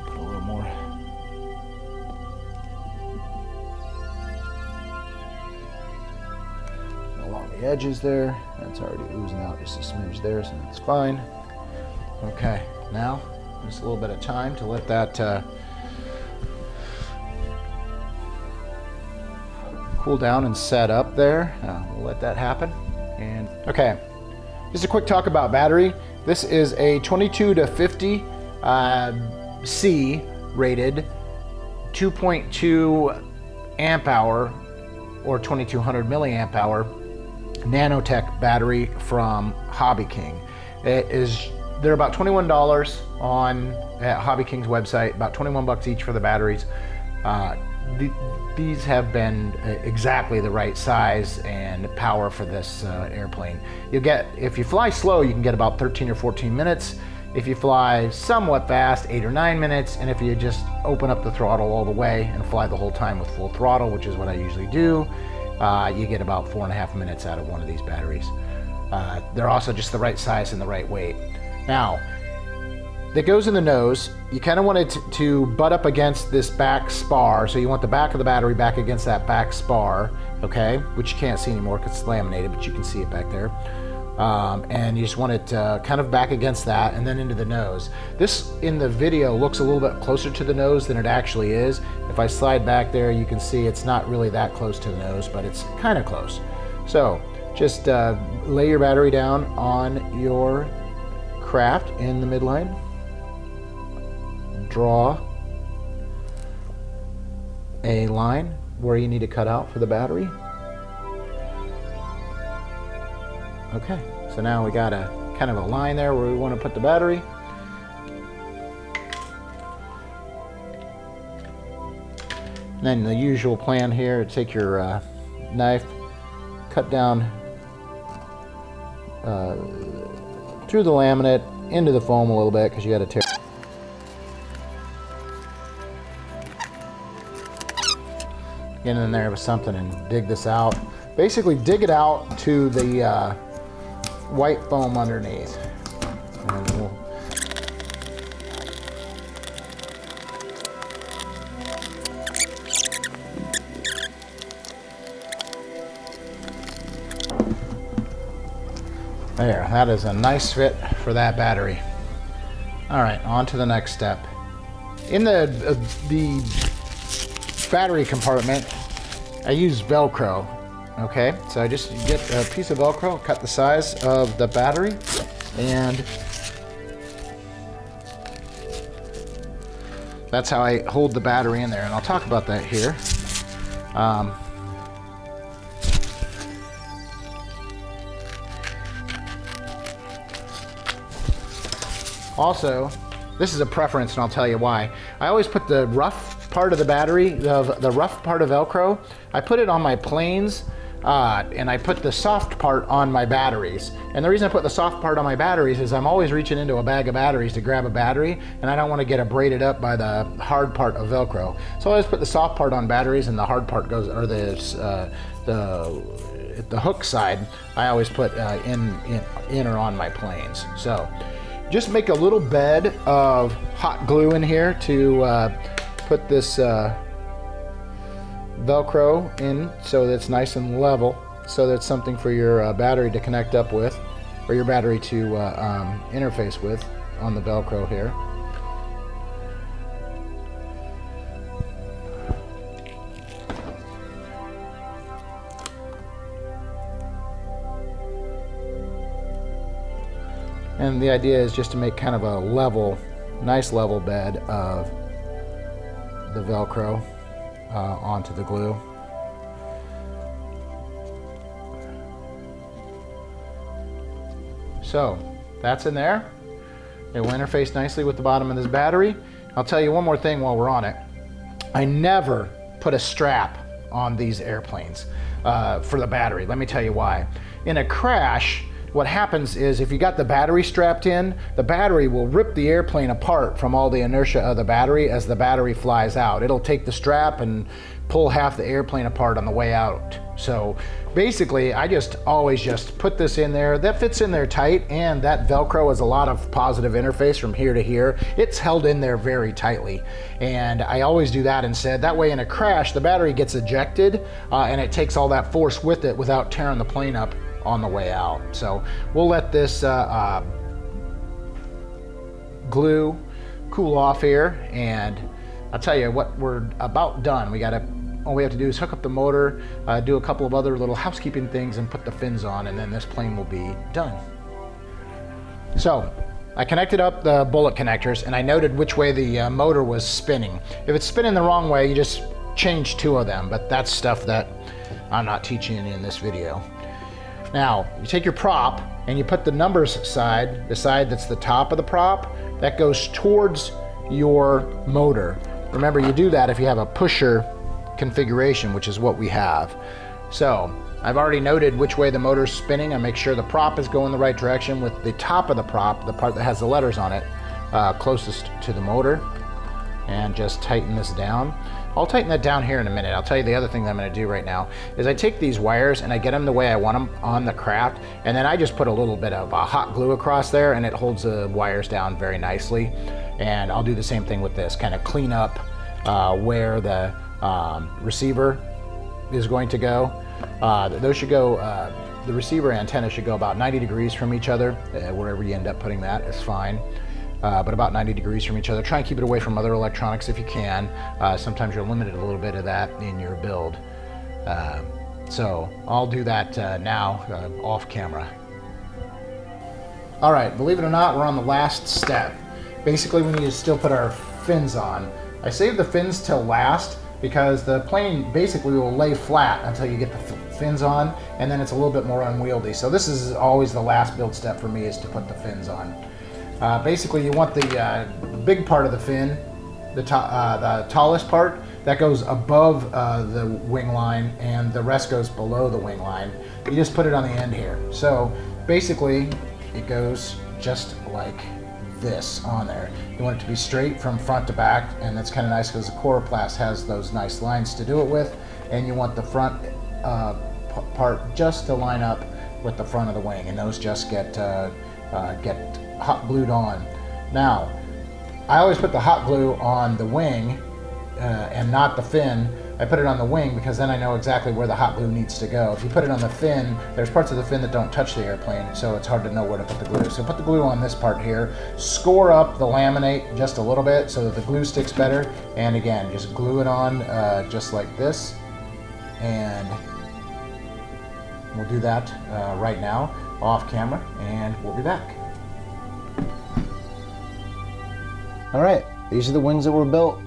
Put a little more. Along the edges there. That's already oozing out just a smidge there, so that's fine. Okay, now just a little bit of time to let that cool down and set up there. We'll let that happen. And okay, just a quick talk about battery. This is a 22 to 50 C rated 2.2 amp hour or 2200 milliamp hour nanotech battery from hobbyking. They're about $21 at hobbyking's website, about 21 bucks each for the batteries. These have been exactly the right size and power for this airplane. You'll get, if you fly slow, you can get about 13 or 14 minutes. If you fly somewhat fast, 8 or 9 minutes. And if you just open up the throttle all the way and fly the whole time with full throttle, which is what I usually do, you get about 4.5 minutes out of one of these batteries. They're also just the right size and the right weight. Now, that goes in the nose. You kind of want it to butt up against this back spar, so you want the back of the battery back against that back spar, okay, which you can't see anymore because it's laminated, but you can see it back there. And you just want it kind of back against that and then into the nose. This in the video looks a little bit closer to the nose than it actually is. If I slide back there, you can see it's not really that close to the nose, but it's kind of close. So just lay your battery down on your craft in the midline. Draw a line where you need to cut out for the battery. Okay, so now we got a kind of a line there where we want to put the battery. And then the usual plan here, take your knife, cut down through the laminate into the foam a little bit because you got to tear. Get in there with something and dig this out. Basically dig it out to the white foam underneath. And we'll there, that is a nice fit for that battery. All right, on to the next step. In the battery compartment, I use Velcro. Okay, so I just get a piece of Velcro, cut the size of the battery, and that's how I hold the battery in there. And I'll talk about that here. Also, this is a preference, and I'll tell you why. I always put the rough part of the battery, the rough part of Velcro, I put it on my planes, and I put the soft part on my batteries. And the reason I put the soft part on my batteries is I'm always reaching into a bag of batteries to grab a battery, and I don't want to get abraded up by the hard part of Velcro. So I always put the soft part on batteries, and the hard part goes, or the hook side, I always put in or on my planes. So just make a little bed of hot glue in here to put this Velcro in so that it's nice and level, so that's something for your battery to connect up with, or your battery to interface with on the Velcro here. And the idea is just to make kind of a level, nice level bed of the Velcro onto the glue. So that's in there. It will interface nicely with the bottom of this battery. I'll tell you one more thing while we're on it. I never put a strap on these airplanes for the battery. Let me tell you why. In a crash, what happens is if you got the battery strapped in, the battery will rip the airplane apart from all the inertia of the battery as the battery flies out. It'll take the strap and pull half the airplane apart on the way out. So basically, I just always just put this in there. That fits in there tight, and that Velcro has a lot of positive interface from here to here. It's held in there very tightly, and I always do that instead. That way in a crash, the battery gets ejected, and it takes all that force with it without tearing the plane up on the way out. So we'll let this glue cool off here, and I'll tell you what, we're about done. All we have to do is hook up the motor, do a couple of other little housekeeping things, and put the fins on, and then this plane will be done. So I connected up the bullet connectors, and I noted which way the motor was spinning. If it's spinning the wrong way, you just change two of them, but that's stuff that I'm not teaching in this video. Now, you take your prop and you put the numbers side, the side that's the top of the prop, that goes towards your motor. Remember, you do that if you have a pusher configuration, which is what we have. So, I've already noted which way the motor's spinning. I make sure the prop is going the right direction with the top of the prop, the part that has the letters on it, closest to the motor, and just tighten this down. I'll tighten that down here in a minute. I'll tell you the other thing that I'm going to do right now is I take these wires and I get them the way I want them on the craft, and then I just put a little bit of hot glue across there, and it holds the wires down very nicely. And I'll do the same thing with this, kind of clean up where the receiver is going to go. Those should go, the receiver antenna should go about 90 degrees from each other. Wherever you end up putting that is fine. But about 90 degrees from each other. Try and keep it away from other electronics if you can. Sometimes you're limited a little bit of that in your build. So I'll do that now off camera. All right, believe it or not, we're on the last step. Basically, we need to still put our fins on. I saved the fins till last because the plane basically will lay flat until you get the fins on, and then it's a little bit more unwieldy. So this is always the last build step for me, is to put the fins on. Basically, you want the big part of the fin, the tallest part, that goes above the wing line, and the rest goes below the wing line. You just put it on the end here. So basically, it goes just like this on there. You want it to be straight from front to back, and that's kind of nice because the Coroplast has those nice lines to do it with, and you want the front part just to line up with the front of the wing, and those just get hot glued on. Now, I always put the hot glue on the wing and not the fin. I put it on the wing because then I know exactly where the hot glue needs to go. If you put it on the fin, there's parts of the fin that don't touch the airplane, so it's hard to know where to put the glue. So put the glue on this part here, score up the laminate just a little bit so that the glue sticks better, and again, just glue it on just like this, and we'll do that right now off camera, and we'll be back. All right, these are the wings that were built.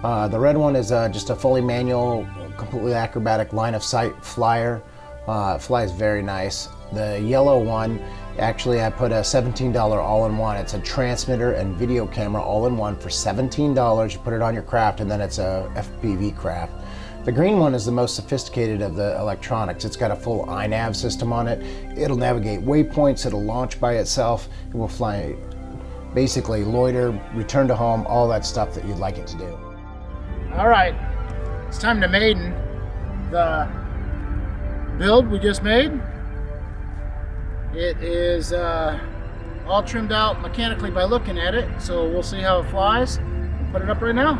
The red one is just a fully manual, completely acrobatic line of sight flyer. It flies very nice. The yellow one Actually, I put a $17 all-in-one. It's a transmitter and video camera all-in-one for $17. You put it on your craft, and then it's a FPV craft. The green one is the most sophisticated of the electronics. It's got a full iNav system on it. It'll navigate waypoints, it'll launch by itself, it will fly, basically loiter, return to home, all that stuff that you'd like it to do. All right, it's time to Maiden the build we just made. It is all trimmed out mechanically by looking at it, so we'll see how it flies. We'll put it up right now.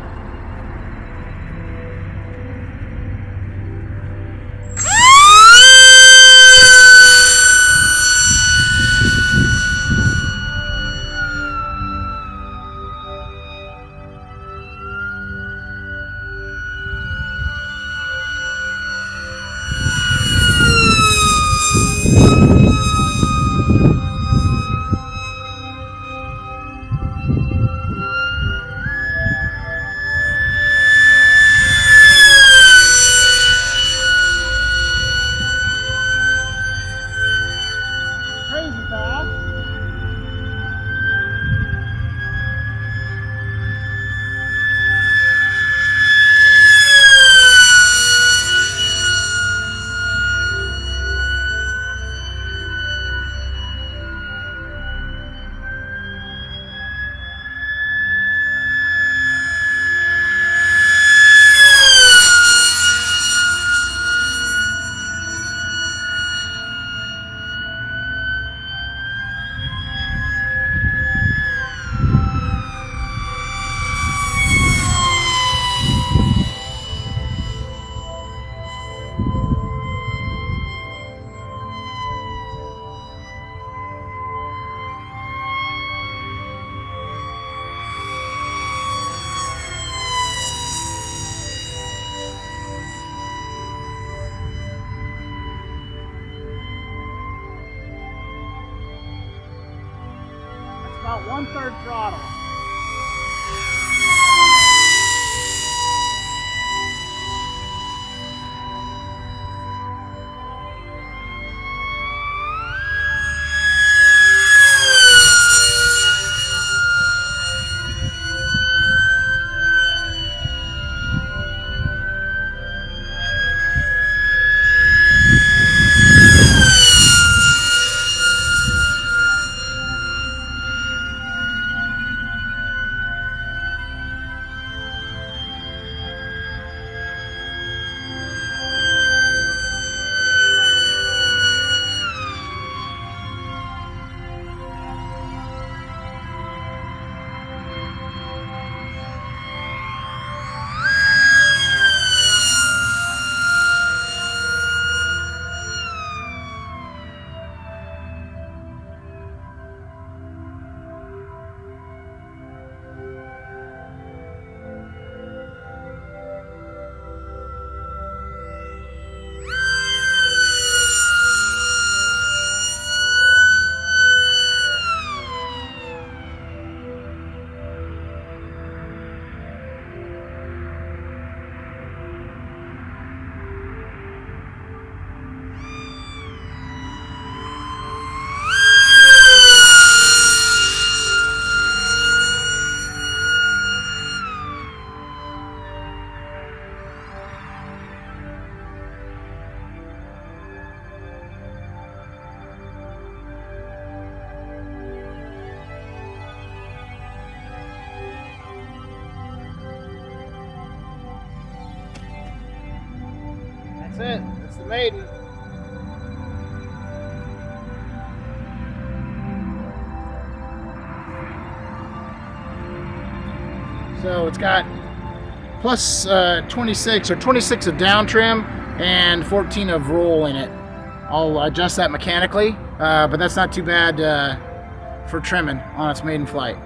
About 1/3 throttle. That's it. That's the Maiden. So it's got plus 26 of down trim and 14 of roll in it. I'll adjust that mechanically, but that's not too bad for trimming on its maiden flight.